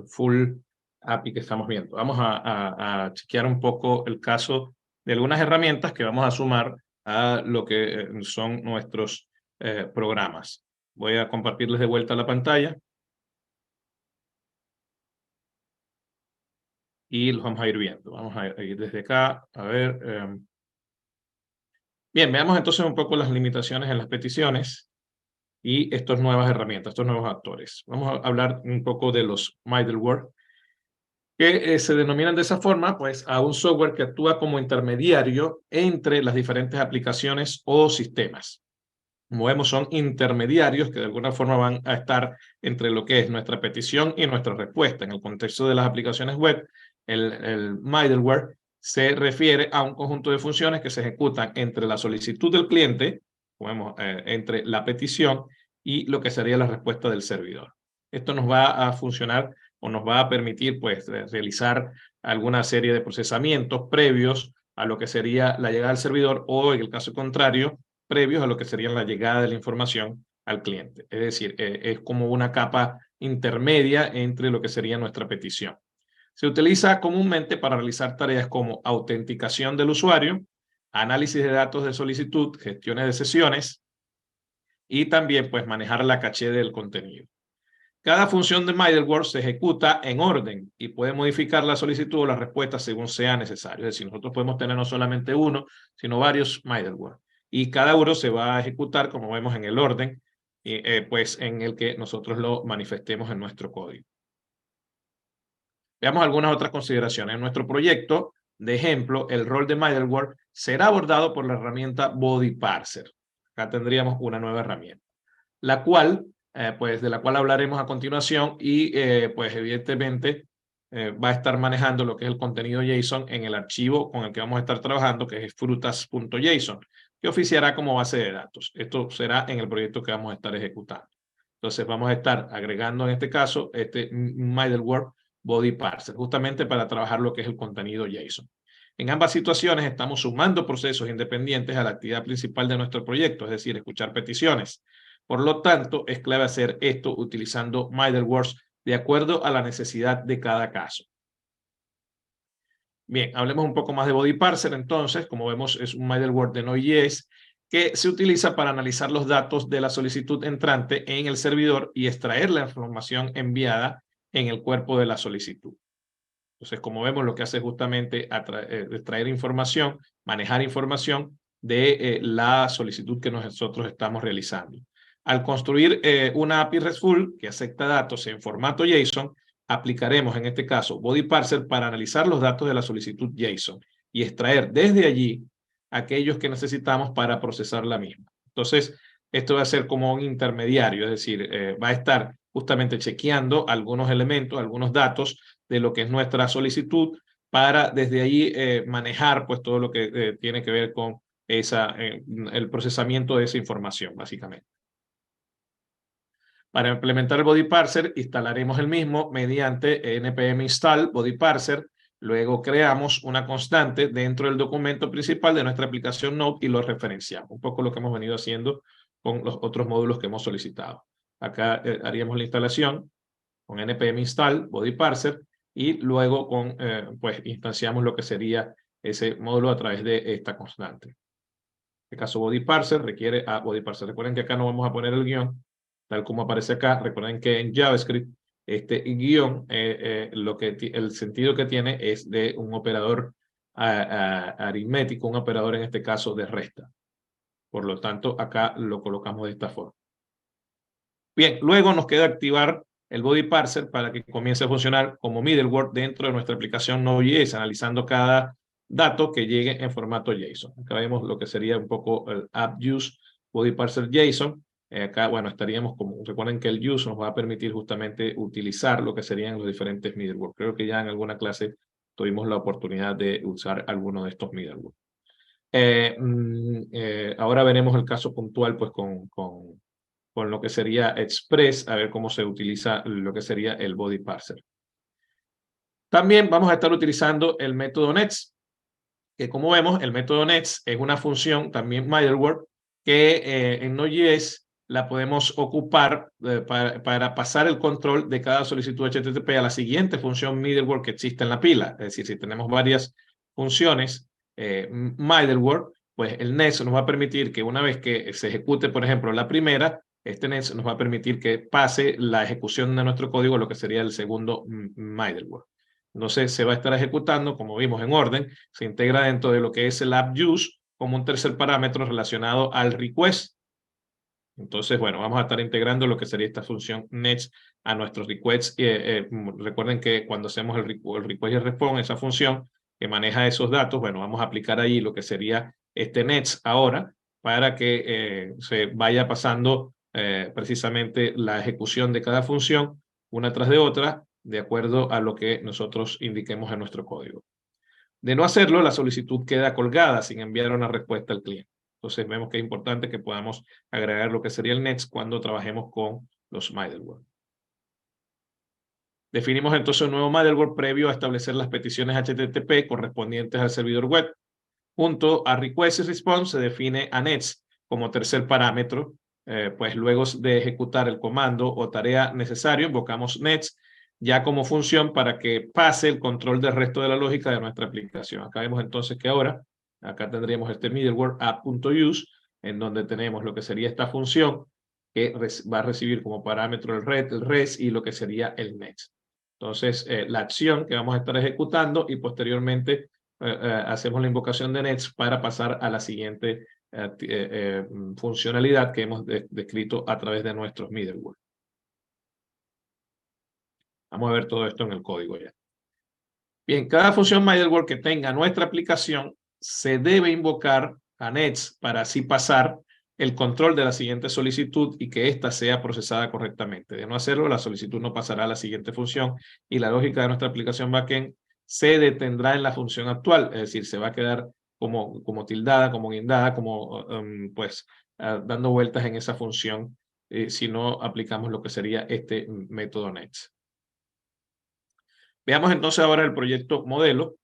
full API que estamos viendo. Vamos a chequear un poco el caso de algunas herramientas que vamos a sumar a lo que son nuestros programas. Voy a compartirles de vuelta la pantalla. Y los vamos a ir viendo. Vamos a ir desde acá, a ver. Bien, veamos entonces un poco las limitaciones en las peticiones y estas nuevas herramientas, estos nuevos actores. Vamos a hablar un poco de los middleware, que se denominan de esa forma, pues, a un software que actúa como intermediario entre las diferentes aplicaciones o sistemas. Como vemos, son intermediarios que de alguna forma van a estar entre lo que es nuestra petición y nuestra respuesta. En el contexto de las aplicaciones web, el middleware se refiere a un conjunto de funciones que se ejecutan entre la solicitud del cliente, como vemos, entre la petición y lo que sería la respuesta del servidor. Esto nos va a funcionar o nos va a permitir, pues, realizar alguna serie de procesamientos previos a lo que sería la llegada al servidor o, en el caso contrario, previos a lo que sería la llegada de la información al cliente. Es decir, es como una capa intermedia entre lo que sería nuestra petición. Se utiliza comúnmente para realizar tareas como autenticación del usuario, análisis de datos de solicitud, gestiones de sesiones y también, pues, manejar la caché del contenido. Cada función de middleware se ejecuta en orden y puede modificar la solicitud o la respuesta según sea necesario. Es decir, nosotros podemos tener no solamente uno, sino varios middleware. Y cada uno se va a ejecutar, como vemos, en el orden pues, en el que nosotros lo manifestemos en nuestro código. Veamos algunas otras consideraciones. En nuestro proyecto, de ejemplo, el rol de middleware será abordado por la herramienta Body Parser. Acá tendríamos una nueva herramienta, la cual pues de la cual hablaremos a continuación y pues evidentemente va a estar manejando lo que es el contenido JSON en el archivo con el que vamos a estar trabajando, que es frutas.json, que oficiará como base de datos. Esto será en el proyecto que vamos a estar ejecutando. Entonces vamos a estar agregando en este caso este middleware body parser, justamente para trabajar lo que es el contenido JSON. En ambas situaciones estamos sumando procesos independientes a la actividad principal de nuestro proyecto, es decir, escuchar peticiones. Por lo tanto, es clave hacer esto utilizando middlewares de acuerdo a la necesidad de cada caso. Bien, hablemos un poco más de Body Parser. Entonces, como vemos, es un middleware de Node.js que se utiliza para analizar los datos de la solicitud entrante en el servidor y extraer la información enviada en el cuerpo de la solicitud. Entonces, como vemos, lo que hace es justamente extraer información, manejar información de la solicitud que nosotros estamos realizando. Al construir una API RESTful que acepta datos en formato JSON, aplicaremos en este caso Body Parser para analizar los datos de la solicitud JSON y extraer desde allí aquellos que necesitamos para procesar la misma. Entonces, esto va a ser como un intermediario, es decir, va a estar justamente chequeando algunos elementos, algunos datos de lo que es nuestra solicitud para desde ahí manejar pues todo lo que tiene que ver con el procesamiento de esa información, básicamente. Para implementar el Body Parser, instalaremos el mismo mediante npm install Body Parser. Luego creamos una constante dentro del documento principal de nuestra aplicación Node y lo referenciamos. Un poco lo que hemos venido haciendo con los otros módulos que hemos solicitado. Acá haríamos la instalación con npm install Body Parser y luego pues instanciamos lo que sería ese módulo a través de esta constante. En este caso Body Parser requiere a Body Parser. Recuerden que acá no vamos a poner el guión, tal como aparece acá. Recuerden que en JavaScript este guión, el sentido que tiene es de un operador aritmético, un operador en este caso de resta. Por lo tanto, acá lo colocamos de esta forma. Bien, luego nos queda activar el Body Parser para que comience a funcionar como middleware dentro de nuestra aplicación Node.js, analizando cada dato que llegue en formato JSON. Acá vemos lo que sería un poco el app use Body Parser JSON. Acá, bueno, estaríamos como, recuerden que el use nos va a permitir justamente utilizar lo que serían los diferentes middleware. Creo que ya en alguna clase tuvimos la oportunidad de usar alguno de estos middleware. Ahora veremos el caso puntual pues con lo que sería Express, a ver cómo se utiliza lo que sería el Body Parser. También vamos a estar utilizando el método Next. que como vemos, el método Nets es una función también middleware que en Node.js la podemos ocupar para pasar el control de cada solicitud HTTP a la siguiente función middleware que existe en la pila. Es decir, si tenemos varias funciones middleware, pues el Nets nos va a permitir que una vez que se ejecute, por ejemplo, la primera, este Nets nos va a permitir que pase la ejecución de nuestro código, lo que sería el segundo middleware. Entonces se va a estar ejecutando, como vimos en orden, se integra dentro de lo que es el app use como un tercer parámetro relacionado al request. Entonces, bueno, vamos a estar integrando lo que sería esta función Nets a nuestros requests. Recuerden que cuando hacemos el request y el response, esa función que maneja esos datos, bueno, vamos a aplicar ahí lo que sería este Nets ahora para que se vaya pasando precisamente la ejecución de cada función una tras de otra, de acuerdo a lo que nosotros indiquemos en nuestro código. De no hacerlo, la solicitud queda colgada sin enviar una respuesta al cliente. Entonces vemos que es importante que podamos agregar lo que sería el Nets cuando trabajemos con los middleware. Definimos entonces un nuevo middleware previo a establecer las peticiones HTTP correspondientes al servidor web. Junto a request y response se define a Nets como tercer parámetro. Pues luego de ejecutar el comando o tarea necesario, invocamos Nets ya como función para que pase el control del resto de la lógica de nuestra aplicación. Acá vemos entonces que ahora, acá tendríamos este middleware app.use, en donde tenemos lo que sería esta función que va a recibir como parámetro el res y lo que sería el Nets. Entonces, la acción que vamos a estar ejecutando y posteriormente hacemos la invocación de Nets para pasar a la siguiente funcionalidad que hemos descrito a través de nuestros middleware. Vamos a ver todo esto en el código ya. Bien, cada función middleware que tenga nuestra aplicación se debe invocar a Nets para así pasar el control de la siguiente solicitud y que ésta sea procesada correctamente. De no hacerlo, la solicitud no pasará a la siguiente función y la lógica de nuestra aplicación backend se detendrá en la función actual, es decir, se va a quedar como tildada, como guindada, como dando vueltas en esa función si no aplicamos lo que sería este método Nets. Veamos entonces ahora el proyecto modelo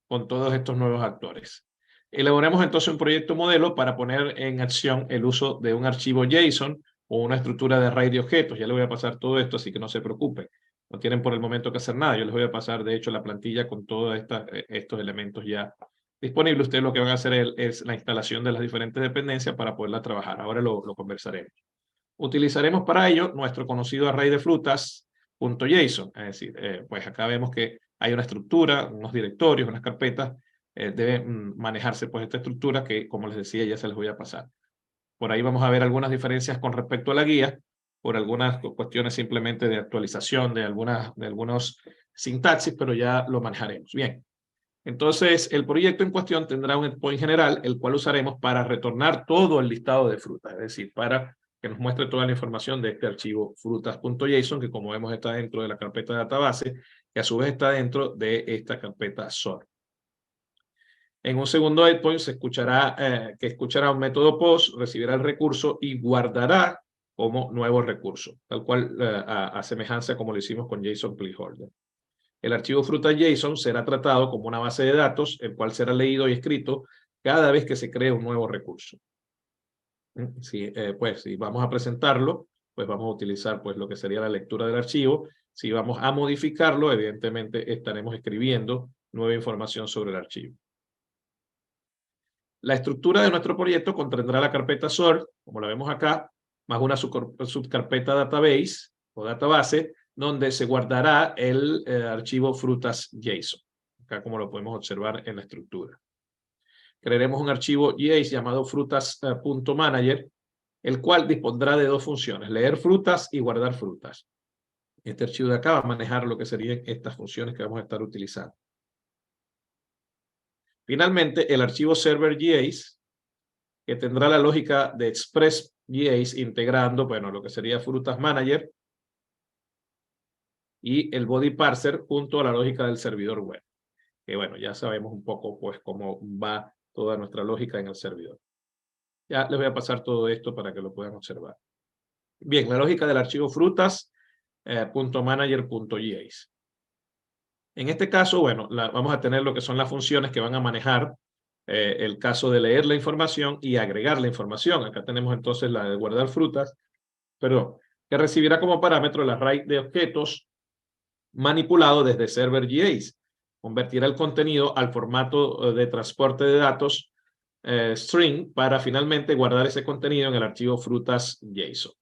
con todos estos nuevos actores. Elaboremos entonces un proyecto modelo para poner en acción el uso de un archivo JSON o una estructura de array de objetos. Ya les voy a pasar todo esto, así que no se preocupen. No tienen por el momento que hacer nada. Yo les voy a pasar, de hecho, la plantilla con todos estos elementos ya disponibles. Ustedes lo que van a hacer es la instalación de las diferentes dependencias para poderla trabajar. Ahora lo conversaremos. Utilizaremos para ello nuestro conocido array de frutas, .json, es decir, pues acá vemos que hay una estructura, unos directorios, unas carpetas, debe manejarse pues esta estructura que, como les decía, ya se les voy a pasar. Por ahí vamos a ver algunas diferencias con respecto a la guía, por algunas cuestiones simplemente de actualización de algunos sintaxis, pero ya lo manejaremos. Bien, entonces el proyecto en cuestión tendrá un endpoint general, el cual usaremos para retornar todo el listado de frutas, es decir, para que nos muestre toda la información de este archivo frutas.json, que como vemos está dentro de la carpeta database, que a su vez está dentro de esta carpeta sort. En un segundo endpoint se escuchará un método post, recibirá el recurso y guardará como nuevo recurso, tal cual a semejanza como lo hicimos con JSON Placeholder. El archivo fruta.json será tratado como una base de datos, el cual será leído y escrito cada vez que se cree un nuevo recurso. Si vamos a presentarlo, pues vamos a utilizar pues lo que sería la lectura del archivo. Si vamos a modificarlo, evidentemente estaremos escribiendo nueva información sobre el archivo. La estructura de nuestro proyecto contendrá la carpeta sort, como la vemos acá, más una subcarpeta database o database, donde se guardará el archivo frutas.json. Acá como lo podemos observar en la estructura. Crearemos un archivo JS llamado frutas.manager, el cual dispondrá de dos funciones, leer frutas y guardar frutas. Este archivo de acá va a manejar lo que serían estas funciones que vamos a estar utilizando. Finalmente, el archivo server.js, que tendrá la lógica de express.js integrando, bueno, lo que sería frutas manager y el body parser junto a la lógica del servidor web. Que bueno, ya sabemos un poco pues cómo va toda nuestra lógica en el servidor. Ya les voy a pasar todo esto para que lo puedan observar. Bien, la lógica del archivo frutas.manager.js. En este caso, bueno, vamos a tener lo que son las funciones que van a manejar el caso de leer la información y agregar la información. Acá tenemos entonces la de guardar frutas, pero que recibirá como parámetro el array de objetos manipulado desde server GAs. Convertirá el contenido al formato de transporte de datos string para finalmente guardar ese contenido en el archivo frutas.json.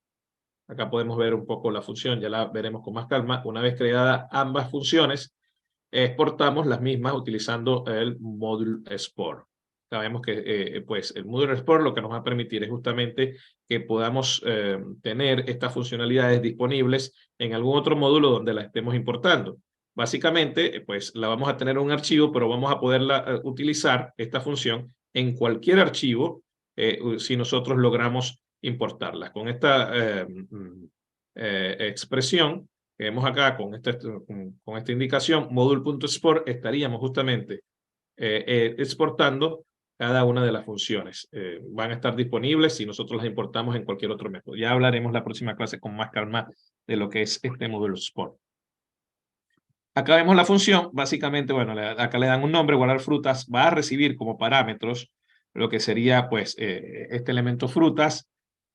Acá podemos ver un poco la función, ya la veremos con más calma. Una vez creadas ambas funciones, exportamos las mismas utilizando el módulo export. Sabemos que pues el módulo export lo que nos va a permitir es justamente que podamos tener estas funcionalidades disponibles en algún otro módulo donde las estemos importando. Básicamente, pues la vamos a tener en un archivo, pero vamos a poderla utilizar, esta función, en cualquier archivo si nosotros logramos importarlas. Con esta expresión que vemos acá con esta indicación, module.export, estaríamos justamente exportando cada una de las funciones. Van a estar disponibles si nosotros las importamos en cualquier otro método. Ya hablaremos la próxima clase con más calma de lo que es este módulo export. Acá vemos la función, básicamente, bueno, acá le dan un nombre, guardar frutas, va a recibir como parámetros lo que sería, pues, este elemento frutas.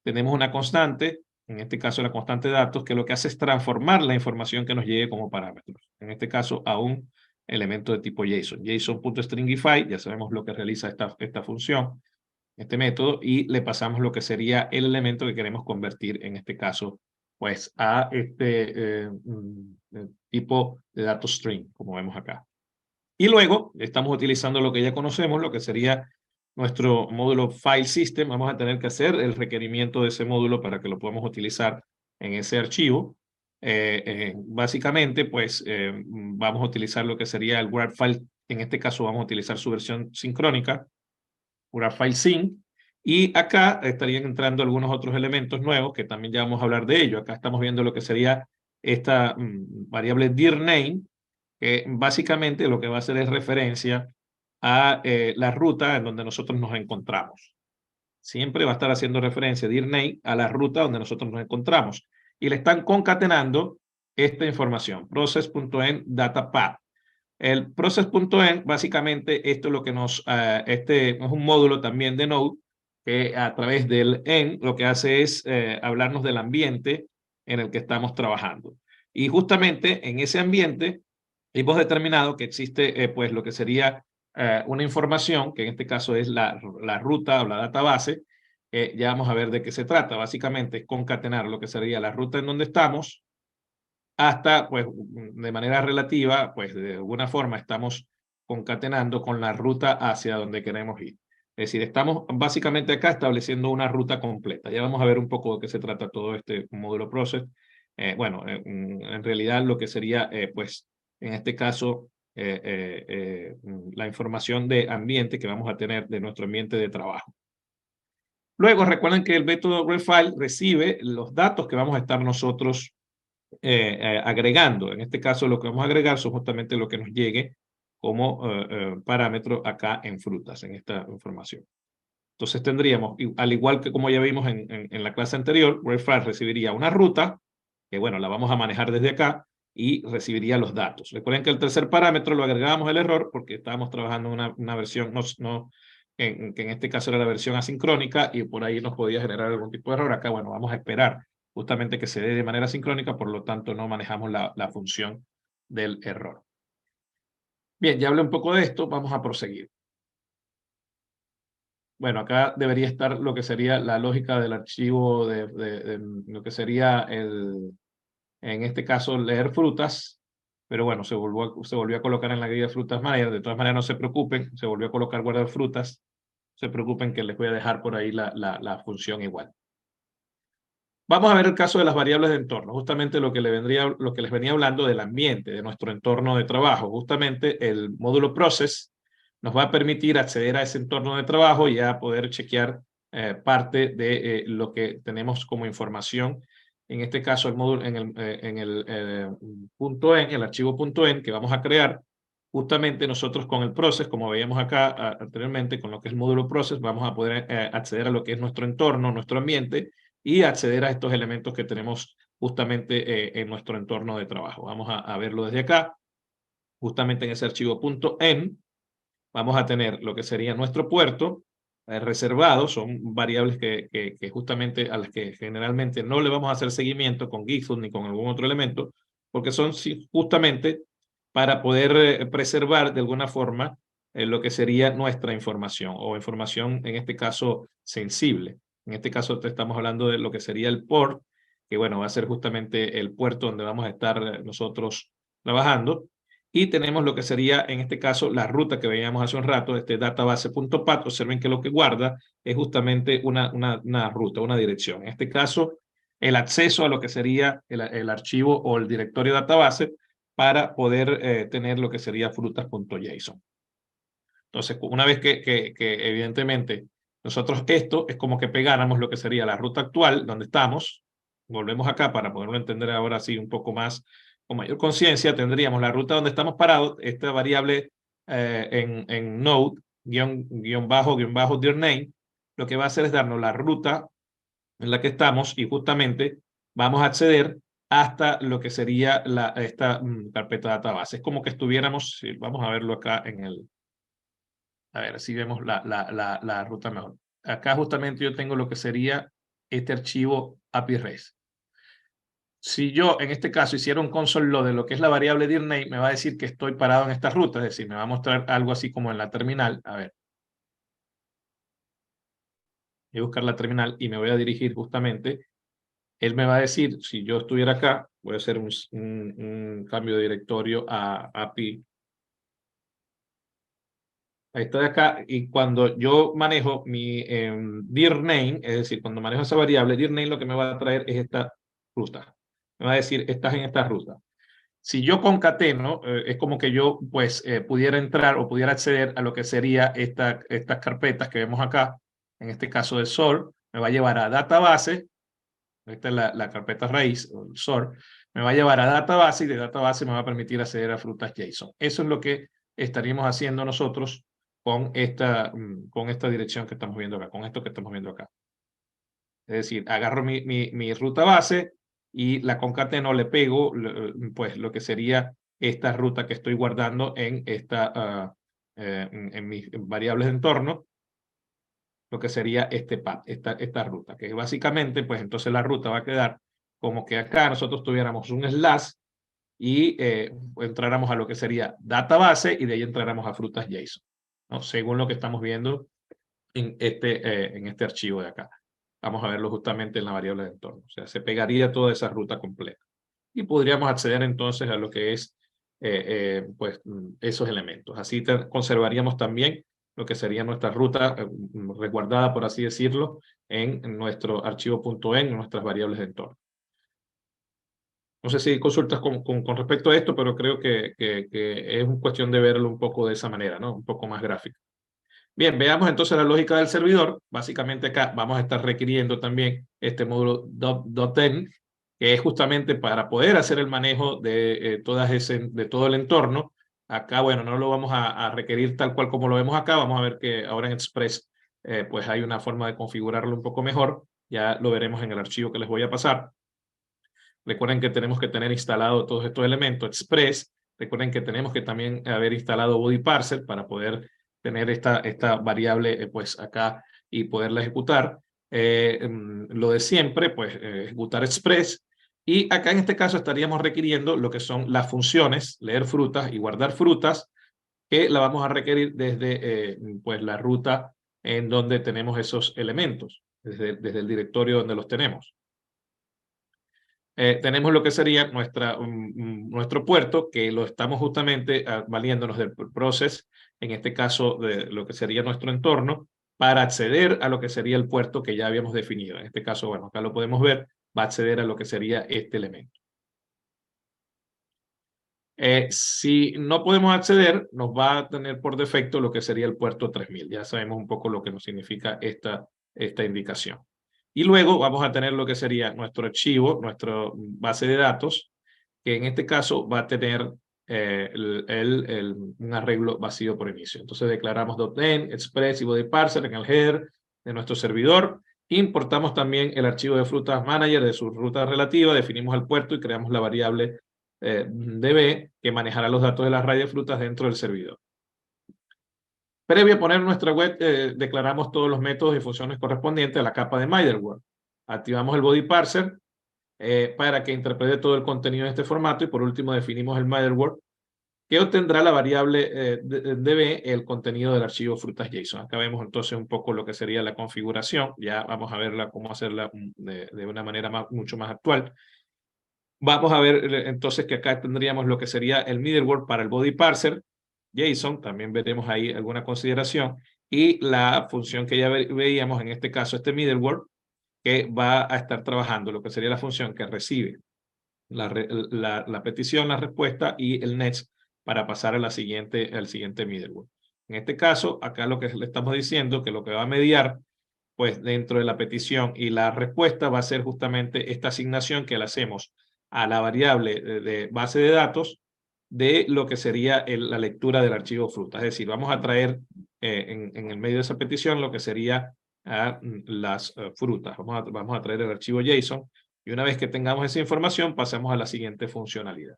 Tenemos una constante, en este caso la constante de datos, que lo que hace es transformar la información que nos llegue como parámetros. En este caso, a un elemento de tipo JSON. JSON.stringify, ya sabemos lo que realiza esta función, este método, y le pasamos lo que sería el elemento que queremos convertir, en este caso, pues, a este tipo de datos string, como vemos acá. Y luego estamos utilizando lo que ya conocemos, lo que sería nuestro módulo file system. Vamos a tener que hacer el requerimiento de ese módulo para que lo podamos utilizar en ese archivo. Básicamente, pues vamos a utilizar lo que sería el Word file. En este caso vamos a utilizar su versión sincrónica, Word file sync. Y acá estarían entrando algunos otros elementos nuevos que también ya vamos a hablar de ello. Acá estamos viendo lo que sería esta variable dirname, que básicamente lo que va a hacer es referencia a la ruta en donde nosotros nos encontramos. Siempre va a estar haciendo referencia dirname a la ruta donde nosotros nos encontramos. Y le están concatenando esta información, process.end datapath. El process.end, básicamente, esto es lo que este es un módulo también de Node, que a través del end lo que hace es hablarnos del ambiente en el que estamos trabajando. Y justamente en ese ambiente hemos determinado que existe pues lo que sería una información, que en este caso es la ruta o la database. Ya vamos a ver de qué se trata. Básicamente concatenar lo que sería la ruta en donde estamos, hasta, pues, de manera relativa, pues, de alguna forma estamos concatenando con la ruta hacia donde queremos ir. Es decir, estamos básicamente acá estableciendo una ruta completa. Ya vamos a ver un poco de qué se trata todo este módulo process. Bueno, en realidad lo que sería, pues, en este caso, la información de ambiente que vamos a tener de nuestro ambiente de trabajo. Luego, recuerden que el método readFile recibe los datos que vamos a estar nosotros agregando. En este caso, lo que vamos a agregar son justamente lo que nos llegue como parámetro acá en frutas, en esta información. Entonces tendríamos, al igual que como ya vimos en la clase anterior, readFile recibiría una ruta, que bueno, la vamos a manejar desde acá, y recibiría los datos. Recuerden que el tercer parámetro lo agregábamos el error porque estábamos trabajando en una versión, que en este caso era la versión asincrónica, y por ahí nos podía generar algún tipo de error. Acá, bueno, vamos a esperar justamente que se dé de manera sincrónica, por lo tanto no manejamos la función del error. Bien, ya hablé un poco de esto, vamos a proseguir. Bueno, acá debería estar lo que sería la lógica del archivo de lo que sería en este caso, leer frutas, pero bueno, se volvió a colocar en la guía de frutas manager. De todas maneras, no se preocupen, se volvió a colocar guardar frutas. No se preocupen que les voy a dejar por ahí la función igual. Vamos a ver el caso de las variables de entorno, justamente lo que les venía hablando del ambiente, de nuestro entorno de trabajo. Justamente el módulo process nos va a permitir acceder a ese entorno de trabajo y a poder chequear parte de lo que tenemos como información. En este caso, el módulo en el punto .en, el archivo .en que vamos a crear, justamente nosotros con el process, como veíamos acá anteriormente, con lo que es el módulo process, vamos a poder acceder a lo que es nuestro entorno, nuestro ambiente, y acceder a estos elementos que tenemos justamente en nuestro entorno de trabajo. Vamos a verlo desde acá, justamente en ese archivo .en. vamos a tener lo que sería nuestro puerto reservado, son variables que justamente a las que generalmente no le vamos a hacer seguimiento con Github ni con algún otro elemento, porque son justamente para poder preservar de alguna forma lo que sería nuestra información, o información en este caso sensible. En este caso te estamos hablando de lo que sería el port, que bueno, va a ser justamente el puerto donde vamos a estar nosotros trabajando. Y tenemos lo que sería, en este caso, la ruta que veíamos hace un rato, este database.pat. Observen que lo que guarda es justamente una ruta, una dirección. En este caso, el acceso a lo que sería el archivo o el directorio database para poder tener lo que sería frutas.json. Entonces, una vez que evidentemente nosotros esto es como que pegáramos lo que sería la ruta actual donde estamos, volvemos acá para poderlo entender ahora sí un poco más con mayor conciencia, tendríamos la ruta donde estamos parados, esta variable en node, guión bajo, dear name, lo que va a hacer es darnos la ruta en la que estamos y justamente vamos a acceder hasta lo que sería esta carpeta database. Es como que estuviéramos, vamos a verlo acá en el, a ver si vemos la ruta mejor. Acá justamente yo tengo lo que sería este archivo API REST. Si yo en este caso hiciera un console log de lo que es la variable dirname, me va a decir que estoy parado en esta ruta, es decir, me va a mostrar algo así como en la terminal. A ver. Voy a buscar la terminal y me voy a dirigir justamente. Él me va a decir, si yo estuviera acá, voy a hacer un cambio de directorio a API. Ahí está de acá, y cuando yo manejo mi dirname, es decir, cuando manejo esa variable, dirname lo que me va a traer es esta ruta. Me va a decir, estás en esta ruta. Si yo concateno, es como que yo pues pudiera entrar o pudiera acceder a lo que sería estas carpetas que vemos acá, en este caso de SOR, me va a llevar a database, esta es la carpeta raíz, o el SOR, me va a llevar a database y de database me va a permitir acceder a frutas JSON. Eso es lo que estaríamos haciendo nosotros con esta dirección que estamos viendo acá, con esto que estamos viendo acá. Es decir, agarro mi ruta base y la concateno, le pego pues lo que sería esta ruta que estoy guardando en en mis variables de entorno, lo que sería este path, esta ruta, que básicamente, pues entonces la ruta va a quedar como que acá nosotros tuviéramos un slash y entráramos a lo que sería database y de ahí entráramos a frutas JSON, ¿no? Según lo que estamos viendo en este archivo de acá. Vamos a verlo justamente en la variable de entorno. O sea, se pegaría toda esa ruta completa. Y podríamos acceder entonces a lo que es pues, esos elementos. Así conservaríamos también lo que sería nuestra ruta resguardada, por así decirlo, en nuestro archivo.en, en nuestras variables de entorno. No sé si consultas con respecto a esto, pero creo que es cuestión de verlo un poco de esa manera, ¿no? Un poco más gráfico. Bien, veamos entonces la lógica del servidor. Básicamente acá vamos a estar requiriendo también este módulo .env, que es justamente para poder hacer el manejo de, de todo el entorno. Acá, bueno, no lo vamos a requerir tal cual como lo vemos acá. Vamos a ver que ahora en Express pues hay una forma de configurarlo un poco mejor. Ya lo veremos en el archivo que les voy a pasar. Recuerden que tenemos que tener instalado todos estos elementos Express. Recuerden que tenemos que también haber instalado Body Parser para poder tener esta variable pues acá y poderla ejecutar. Lo de siempre, pues ejecutar Express. Y acá en este caso estaríamos requiriendo lo que son las funciones, leer frutas y guardar frutas, que la vamos a requerir desde pues la ruta en donde tenemos esos elementos, desde el directorio donde los tenemos. Tenemos lo que sería nuestro puerto, que lo estamos justamente valiéndonos del process, en este caso de lo que sería nuestro entorno, para acceder a lo que sería el puerto que ya habíamos definido. En este caso, bueno, acá lo podemos ver, va a acceder a lo que sería este elemento. Si no podemos acceder, nos va a tener por defecto lo que sería el puerto 3000. Ya sabemos un poco lo que nos significa esta indicación. Y luego vamos a tener lo que sería nuestro archivo, nuestra base de datos, que en este caso va a tener un arreglo vacío por inicio. Entonces declaramos .env, express y body parser en el header de nuestro servidor. Importamos también el archivo de frutas manager de su ruta relativa, definimos el puerto y creamos la variable db que manejará los datos de la array de frutas dentro del servidor. Previo a poner nuestra web, declaramos todos los métodos y funciones correspondientes a la capa de middleware. Activamos el body parser para que interprete todo el contenido en este formato y por último definimos el middleware que obtendrá la variable db, el contenido del archivo frutas.json. Acá vemos entonces un poco lo que sería la configuración. Ya vamos a verla cómo hacerla de una manera mucho más actual. Vamos a ver entonces que acá tendríamos lo que sería el middleware para el body parser JSON, también veremos ahí alguna consideración, y la función que ya veíamos, en este caso este middleware, que va a estar trabajando lo que sería la función que recibe la petición, la respuesta y el next para pasar al siguiente middleware. En este caso, acá lo que le estamos diciendo, que lo que va a mediar pues dentro de la petición y la respuesta va a ser justamente esta asignación que le hacemos a la variable de base de datos de lo que sería la lectura del archivo fruta. Es decir, vamos a traer en el medio de esa petición lo que sería las frutas. Vamos a traer el archivo JSON y una vez que tengamos esa información pasamos a la siguiente funcionalidad.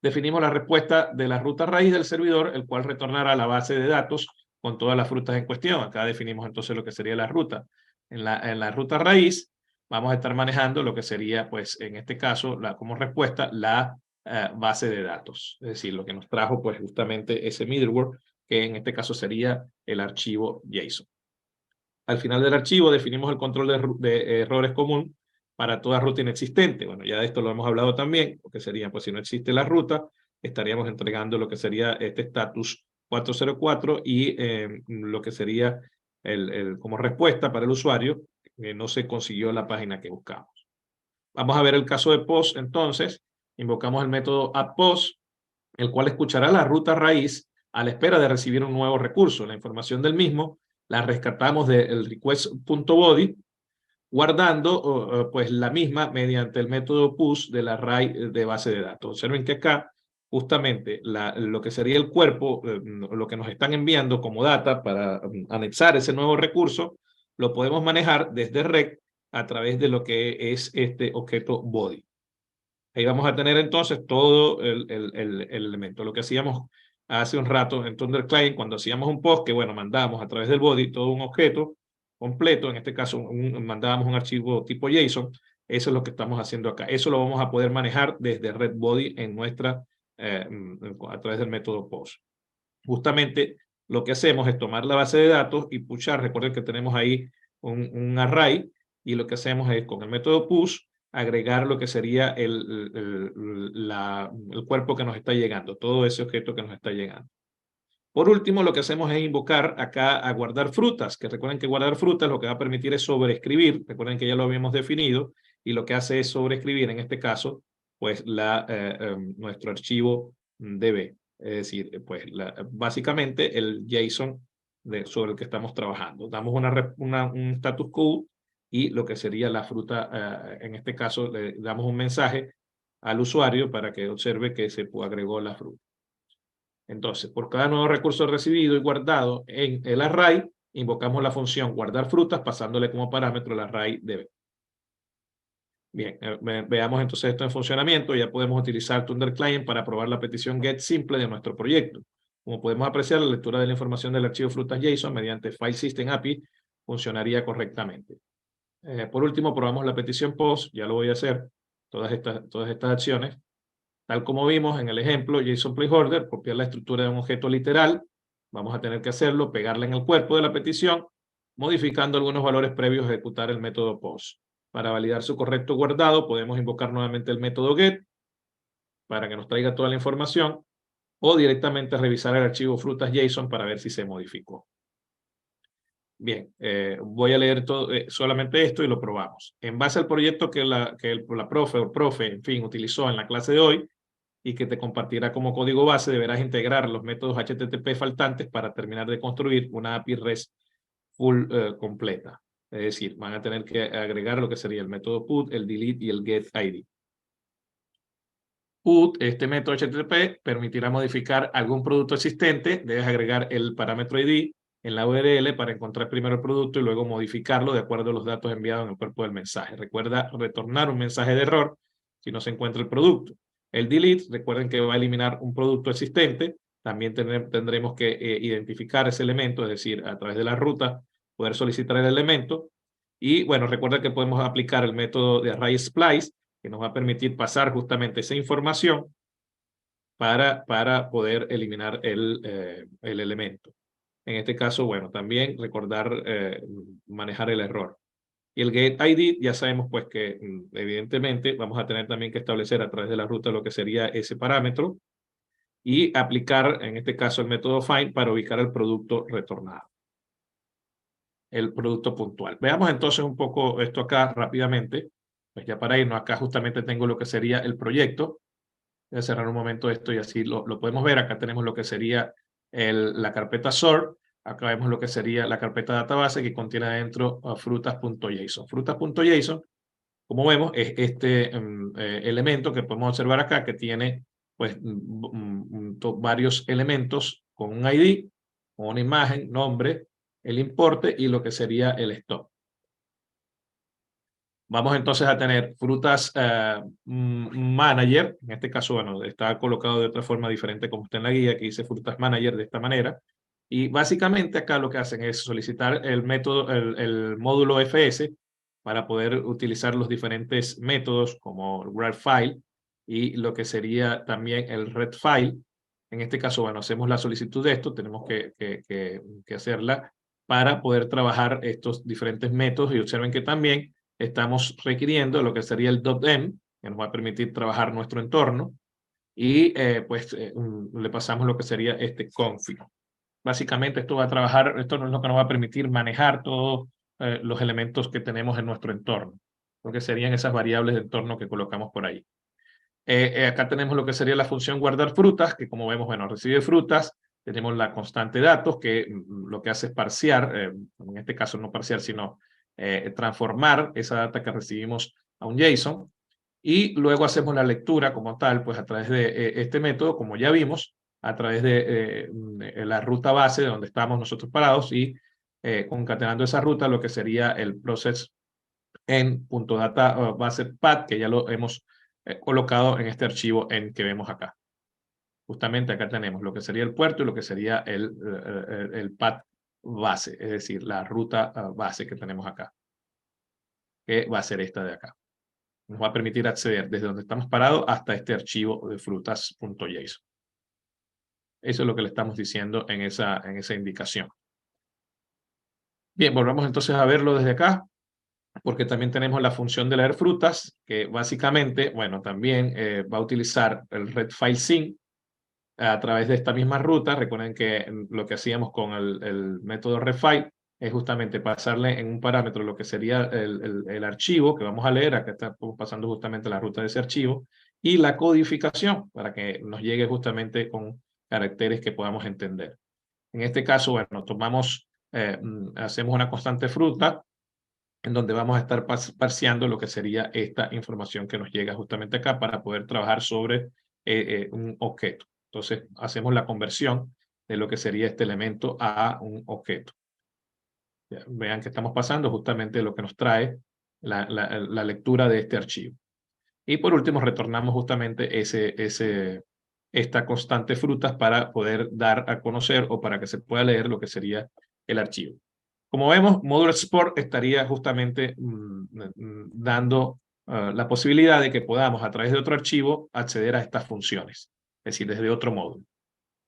Definimos la respuesta de la ruta raíz del servidor, el cual retornará la base de datos con todas las frutas en cuestión. Acá definimos entonces lo que sería la ruta. En la ruta raíz vamos a estar manejando lo que sería, pues en este caso, como respuesta, la base de datos. Es decir, lo que nos trajo pues justamente ese middleware, que en este caso sería el archivo JSON. Al final del archivo definimos el control de errores común para toda ruta inexistente. Bueno, ya de esto lo hemos hablado también, porque sería, pues si no existe la ruta, estaríamos entregando lo que sería este status 404 y lo que sería como respuesta para el usuario, que no se consiguió la página que buscamos. Vamos a ver el caso de POST entonces. Invocamos el método addPost, el cual escuchará la ruta raíz a la espera de recibir un nuevo recurso. La información del mismo la rescatamos del request.body, guardando pues la misma mediante el método push del array de base de datos. Observen que acá justamente lo que sería el cuerpo, lo que nos están enviando como data para anexar ese nuevo recurso, lo podemos manejar desde rec a través de lo que es este objeto body. Ahí vamos a tener entonces todo el elemento. Lo que hacíamos hace un rato en Thunder Client, cuando hacíamos un post, que bueno, mandábamos a través del body todo un objeto completo, en este caso mandábamos un archivo tipo JSON, eso es lo que estamos haciendo acá. Eso lo vamos a poder manejar desde Red Body en a través del método post. Justamente lo que hacemos es tomar la base de datos y pushar. Recuerden que tenemos ahí un array y lo que hacemos es con el método push agregar lo que sería el cuerpo que nos está llegando, todo ese objeto que nos está llegando. Por último, lo que hacemos es invocar acá a guardar frutas, que recuerden que guardar frutas lo que va a permitir es sobreescribir, recuerden que ya lo habíamos definido, y lo que hace es sobreescribir, en este caso, pues nuestro archivo DB. Es decir, pues básicamente el JSON sobre el que estamos trabajando. Damos un status code y lo que sería la fruta, en este caso le damos un mensaje al usuario para que observe que se agregó la fruta. Entonces, por cada nuevo recurso recibido y guardado en el array, invocamos la función guardar frutas pasándole como parámetro el array DB. Bien, veamos entonces esto en funcionamiento. Ya podemos utilizar Thunder Client para probar la petición GET simple de nuestro proyecto. Como podemos apreciar, la lectura de la información del archivo frutas.json mediante File System API funcionaría correctamente. Por último, probamos la petición POST. Ya lo voy a hacer, todas estas acciones. Tal como vimos en el ejemplo, JSON placeholder, copiar la estructura de un objeto literal. Vamos a tener que hacerlo, pegarla en el cuerpo de la petición, modificando algunos valores previos a ejecutar el método POST. Para validar su correcto guardado, podemos invocar nuevamente el método GET para que nos traiga toda la información o directamente revisar el archivo frutas.json para ver si se modificó. Bien, voy a leer solamente esto y lo probamos. En base al proyecto que la profe o profe, en fin, utilizó en la clase de hoy y que te compartirá como código base, deberás integrar los métodos HTTP faltantes para terminar de construir una API REST full completa. Es decir, van a tener que agregar lo que sería el método put, el delete y el get ID. Put, este método HTTP, permitirá modificar algún producto existente. Debes agregar el parámetro ID en la URL para encontrar primero el producto y luego modificarlo de acuerdo a los datos enviados en el cuerpo del mensaje. Recuerda retornar un mensaje de error si no se encuentra el producto. El delete, recuerden que va a eliminar un producto existente También tendremos que identificar ese elemento, es decir, a través de la ruta, poder solicitar el elemento. Y bueno, recuerda que podemos aplicar el método de array splice, que nos va a permitir pasar justamente esa información para poder eliminar el elemento. En este caso, bueno, también recordar manejar el error. Y el getID, ya sabemos pues que evidentemente vamos a tener también que establecer a través de la ruta lo que sería ese parámetro y aplicar en este caso el método find para ubicar el producto retornado, el producto puntual. Veamos entonces un poco esto acá rápidamente. Pues ya para irnos acá justamente tengo lo que sería el proyecto. Voy a cerrar un momento esto y así lo podemos ver. Acá tenemos lo que sería la carpeta sort. Acá vemos lo que sería la carpeta database que contiene adentro frutas.json. Frutas.json, como vemos, es este elemento que podemos observar acá que tiene pues varios elementos con un ID, con una imagen, nombre, el importe y lo que sería el stop. Vamos entonces a tener frutas manager. En este caso, bueno, está colocado de otra forma diferente como está en la guía, que dice frutas manager de esta manera. Y básicamente acá lo que hacen es solicitar el método, el módulo FS para poder utilizar los diferentes métodos como el grab file y lo que sería también el red file. En este caso, bueno, hacemos la solicitud de esto, tenemos que hacerla para poder trabajar estos diferentes métodos y observen que también estamos requiriendo lo que sería el .m, que nos va a permitir trabajar nuestro entorno, y le pasamos lo que sería este config. Básicamente esto va a trabajar, esto es lo que nos va a permitir manejar todos los elementos que tenemos en nuestro entorno, lo que serían esas variables de entorno que colocamos por ahí. Acá tenemos lo que sería la función guardar frutas, que como vemos, bueno, recibe frutas. Tenemos la constante datos, que lo que hace es parsear, en este caso no parsear, sino transformar esa data que recibimos a un JSON. Y luego hacemos la lectura como tal, pues a través de este método, como ya vimos, a través de la ruta base de donde estamos nosotros parados y concatenando esa ruta, lo que sería el process en .data base path, que ya lo hemos colocado en este archivo que vemos acá. Justamente acá tenemos lo que sería el puerto y lo que sería el path base, es decir, la ruta base que tenemos acá, que va a ser esta de acá. Nos va a permitir acceder desde donde estamos parados hasta este archivo de frutas.json. Eso es lo que le estamos diciendo en esa indicación. Bien, volvamos entonces a verlo desde acá, porque también tenemos la función de leer frutas, que básicamente, bueno, también va a utilizar el red file sync a través de esta misma ruta. Recuerden que lo que hacíamos con el método redfile es justamente pasarle en un parámetro lo que sería el archivo que vamos a leer. Acá estamos pasando justamente la ruta de ese archivo y la codificación para que nos llegue justamente con caracteres que podamos entender. En este caso, bueno, hacemos una constante fruta en donde vamos a estar parseando lo que sería esta información que nos llega justamente acá para poder trabajar sobre un objeto. Entonces, hacemos la conversión de lo que sería este elemento a un objeto. Ya, vean que estamos pasando justamente lo que nos trae la lectura de este archivo. Y por último, retornamos justamente esta constante frutas para poder dar a conocer o para que se pueda leer lo que sería el archivo. Como vemos, Modular Export estaría justamente dando la posibilidad de que podamos a través de otro archivo acceder a estas funciones, es decir, desde otro módulo.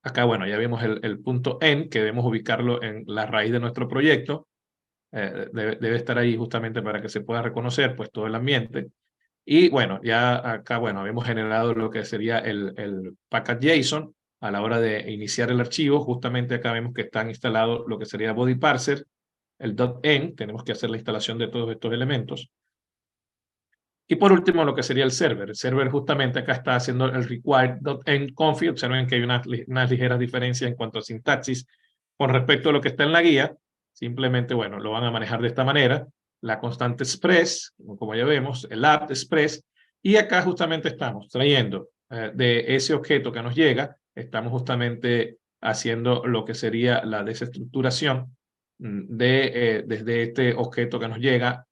Acá, bueno, ya vemos el punto N, que debemos ubicarlo en la raíz de nuestro proyecto. Debe estar ahí justamente para que se pueda reconocer pues todo el ambiente. Y bueno, ya acá, bueno, habíamos generado lo que sería el package.json a la hora de iniciar el archivo. Justamente acá vemos que están instalados lo que sería body parser, el .env, tenemos que hacer la instalación de todos estos elementos. Y por último, lo que sería el server. El server justamente acá está haciendo el required.env config. Observen que hay unas ligeras diferencias en cuanto a sintaxis con respecto a lo que está en la guía. Simplemente, bueno, lo van a manejar de esta manera. La constante express, como ya vemos, el app express. Y acá justamente estamos trayendo de ese objeto que nos llega, estamos justamente haciendo lo que sería la desestructuración desde este objeto que nos llega.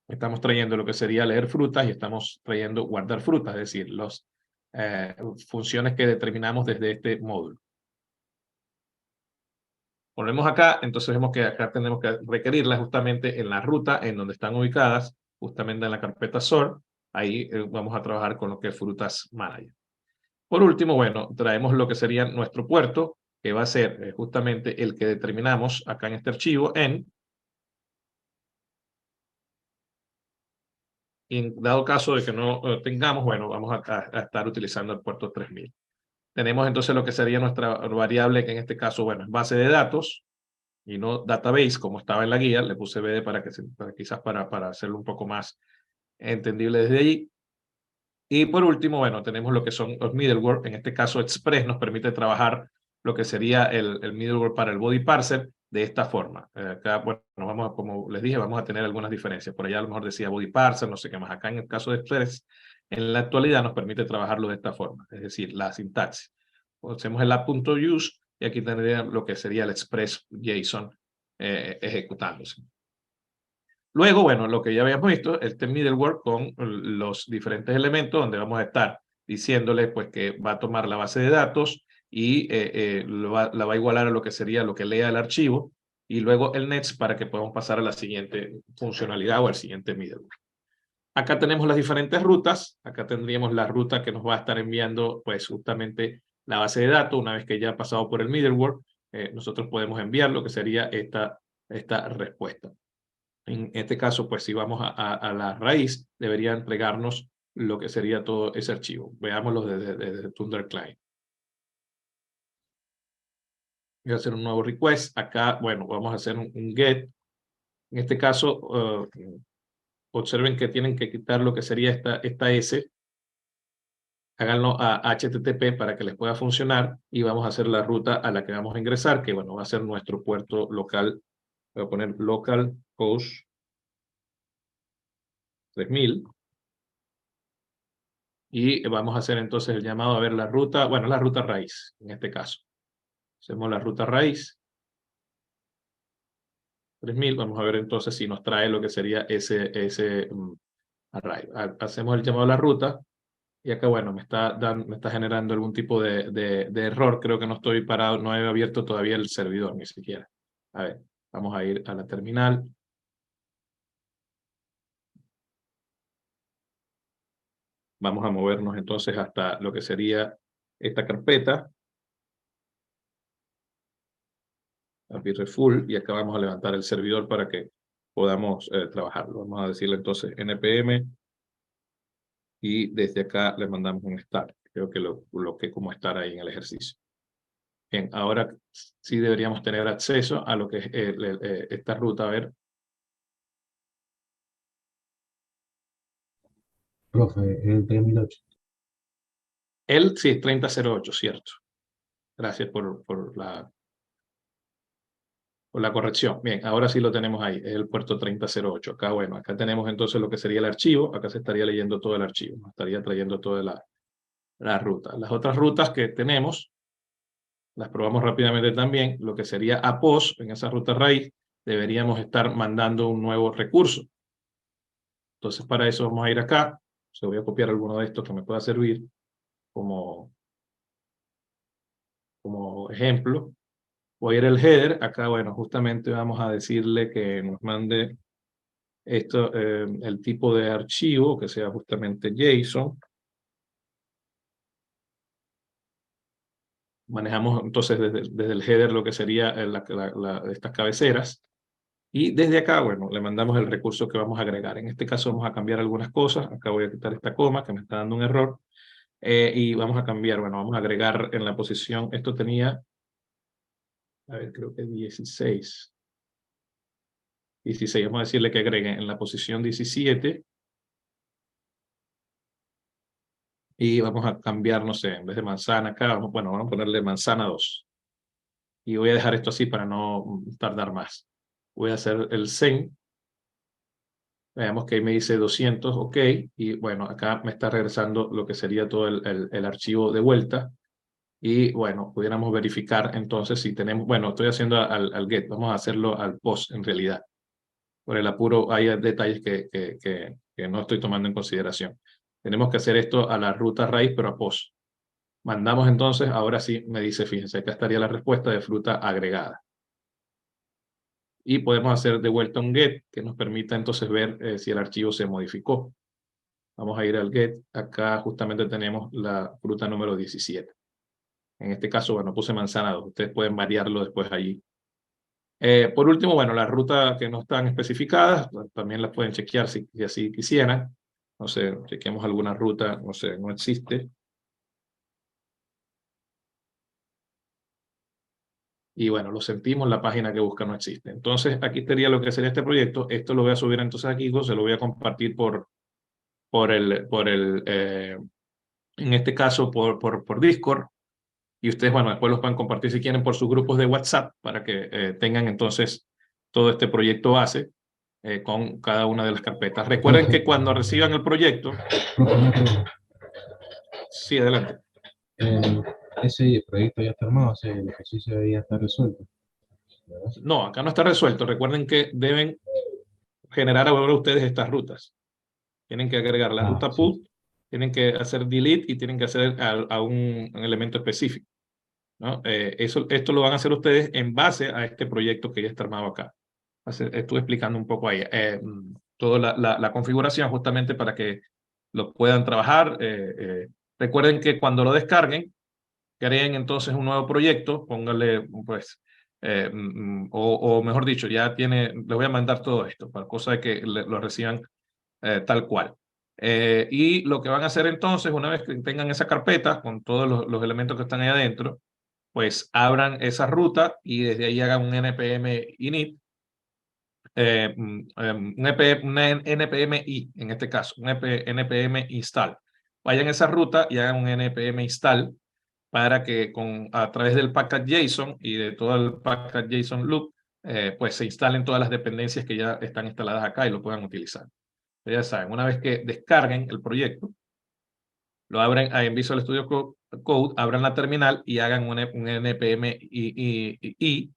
Estamos trayendo lo que sería leer frutas y estamos trayendo guardar frutas, es decir, las funciones que determinamos desde este módulo. Volvemos acá, entonces vemos que acá tenemos que requerirlas justamente en la ruta en donde están ubicadas, justamente en la carpeta sort. Ahí vamos a trabajar con lo que es Frutas Manager. Por último, bueno, traemos lo que sería nuestro puerto, que va a ser justamente el que determinamos acá en este archivo y en dado caso de que no tengamos, bueno, vamos a estar utilizando el puerto 3000. Tenemos entonces lo que sería nuestra variable, que en este caso, bueno, es base de datos y no database, como estaba en la guía. Le puse BD quizás para hacerlo un poco más entendible desde allí. Y por último, bueno, tenemos lo que son los middleware. En este caso, Express nos permite trabajar lo que sería el middleware para el body parser de esta forma. Acá, bueno, como les dije, vamos a tener algunas diferencias. Por allá a lo mejor decía body parser, no sé qué más. Acá en el caso de Express, en la actualidad nos permite trabajarlo de esta forma, es decir, la sintaxis. Hacemos el app.use y aquí tendría lo que sería el Express JSON ejecutándose. Luego, bueno, lo que ya habíamos visto, este middleware con los diferentes elementos donde vamos a estar diciéndole pues que va a tomar la base de datos y la va a igualar a lo que sería lo que lea el archivo y luego el next para que podamos pasar a la siguiente funcionalidad o al siguiente middleware. Acá tenemos las diferentes rutas. Acá tendríamos la ruta que nos va a estar enviando pues justamente la base de datos. Una vez que ya ha pasado por el middleware, nosotros podemos enviar lo que sería esta respuesta. En este caso, pues si vamos a la raíz, debería entregarnos lo que sería todo ese archivo. Veámoslo desde Thunder Client. Voy a hacer un nuevo request. Acá, bueno, vamos a hacer un get. En este caso, observen que tienen que quitar lo que sería esta S. Háganlo a HTTP para que les pueda funcionar y vamos a hacer la ruta a la que vamos a ingresar, que bueno, va a ser nuestro puerto local. Voy a poner localhost 3000. Y vamos a hacer entonces el llamado a ver la ruta, bueno, la ruta raíz, en este caso. Hacemos la ruta raíz. 3000, vamos a ver entonces si nos trae lo que sería ese array. Hacemos el llamado a la ruta. Y acá, bueno, me está generando algún tipo de error. Creo que no estoy parado, no he abierto todavía el servidor, ni siquiera. A ver, vamos a ir a la terminal. Vamos a movernos entonces hasta lo que sería esta carpeta. Full, y acá vamos a levantar el servidor para que podamos trabajarlo. Vamos a decirle entonces npm y desde acá le mandamos un start. Creo que lo que como estar ahí en el ejercicio. Bien, ahora sí deberíamos tener acceso a lo que es esta ruta. A ver. Profe, el 3008. Sí, es 3008, cierto. Gracias por la corrección. Bien, ahora sí lo tenemos ahí, es el puerto 3008. Acá, bueno, acá tenemos entonces lo que sería el archivo. Acá se estaría leyendo todo el archivo, nos estaría trayendo toda la ruta. Las otras rutas que tenemos, las probamos rápidamente también. Lo que sería a POS, en esa ruta raíz, deberíamos estar mandando un nuevo recurso. Entonces, para eso vamos a ir acá. Se voy a copiar alguno de estos que me pueda servir como ejemplo. Voy a ir al header. Acá, bueno, justamente vamos a decirle que nos mande esto, el tipo de archivo, que sea justamente JSON. Manejamos entonces desde el header lo que sería estas cabeceras. Y desde acá, bueno, le mandamos el recurso que vamos a agregar. En este caso vamos a cambiar algunas cosas. Acá voy a quitar esta coma que me está dando un error. Y vamos a cambiar, bueno, vamos a agregar en la posición, esto tenía, a ver, creo que 16. 16, vamos a decirle que agregue en la posición 17. Y vamos a cambiar, no sé, en vez de manzana acá, vamos a ponerle manzana 2. Y voy a dejar esto así para no tardar más. Voy a hacer el send. Veamos que ahí me dice 200, ok. Y bueno, acá me está regresando lo que sería todo el archivo de vuelta. Y bueno, pudiéramos verificar entonces si tenemos, bueno, estoy haciendo al get, vamos a hacerlo al post en realidad. Por el apuro hay detalles que no estoy tomando en consideración. Tenemos que hacer esto a la ruta raíz, pero a post. Mandamos entonces, ahora sí me dice, fíjense, acá estaría la respuesta de fruta agregada. y podemos hacer de vuelta un get que nos permita entonces ver si el archivo se modificó. Vamos a ir al get. Acá justamente tenemos la fruta número 17. En este caso, bueno, puse manzana 2. Ustedes pueden variarlo después allí. Por último, bueno, las rutas que no están especificadas, también las pueden chequear si así quisieran. No sé, chequeemos alguna ruta, no sé, no existe. Y bueno, lo sentimos, la página que busca no existe. Entonces, aquí sería lo que sería este proyecto. Esto lo voy a subir entonces aquí, se lo voy a compartir en este caso, por Discord. Y ustedes, bueno, después los pueden compartir si quieren por sus grupos de WhatsApp para que tengan entonces todo este proyecto base con cada una de las carpetas. Recuerden que cuando reciban el proyecto... Profe, una pregunta. Sí, adelante. Ese proyecto ya está armado, el ejercicio ya está resuelto, ¿verdad? No, acá no está resuelto. Recuerden que deben generar ahora ustedes estas rutas. Tienen que agregar la ruta Sí. put, tienen que hacer delete y tienen que hacer a un elemento específico, ¿no? Esto lo van a hacer ustedes en base a este proyecto que ya está armado acá. Estuve explicando un poco ahí toda la configuración justamente para que lo puedan trabajar. Recuerden que cuando lo descarguen, creen entonces un nuevo proyecto, pónganle pues, o mejor dicho, les voy a mandar todo esto para cosa de que lo reciban tal cual. Y lo que van a hacer entonces, una vez que tengan esa carpeta con todos los elementos que están ahí adentro, pues abran esa ruta y desde ahí hagan un npm init, un npm i en este caso, un npm install. Vayan a esa ruta y hagan un npm install para que a través del package.json y de todo el package.json loop, pues se instalen todas las dependencias que ya están instaladas acá y lo puedan utilizar. Ya saben, una vez que descarguen el proyecto, lo abren en Visual Studio Code, abran la terminal y hagan un npm i.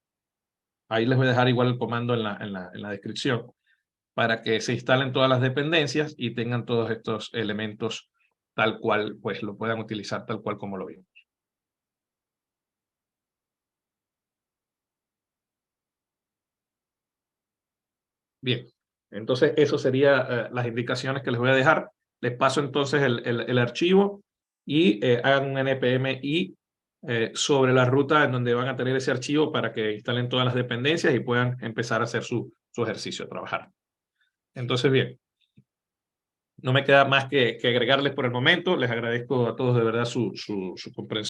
Ahí les voy a dejar igual el comando en la descripción para que se instalen todas las dependencias y tengan todos estos elementos tal cual, pues lo puedan utilizar tal cual como lo vimos. Bien, entonces eso sería las indicaciones que les voy a dejar. Les paso entonces el archivo y hagan un npm i sobre la ruta en donde van a tener ese archivo para que instalen todas las dependencias y puedan empezar a hacer su ejercicio, a trabajar. Entonces, bien, no me queda más que agregarles por el momento. Les agradezco a todos de verdad su comprensión.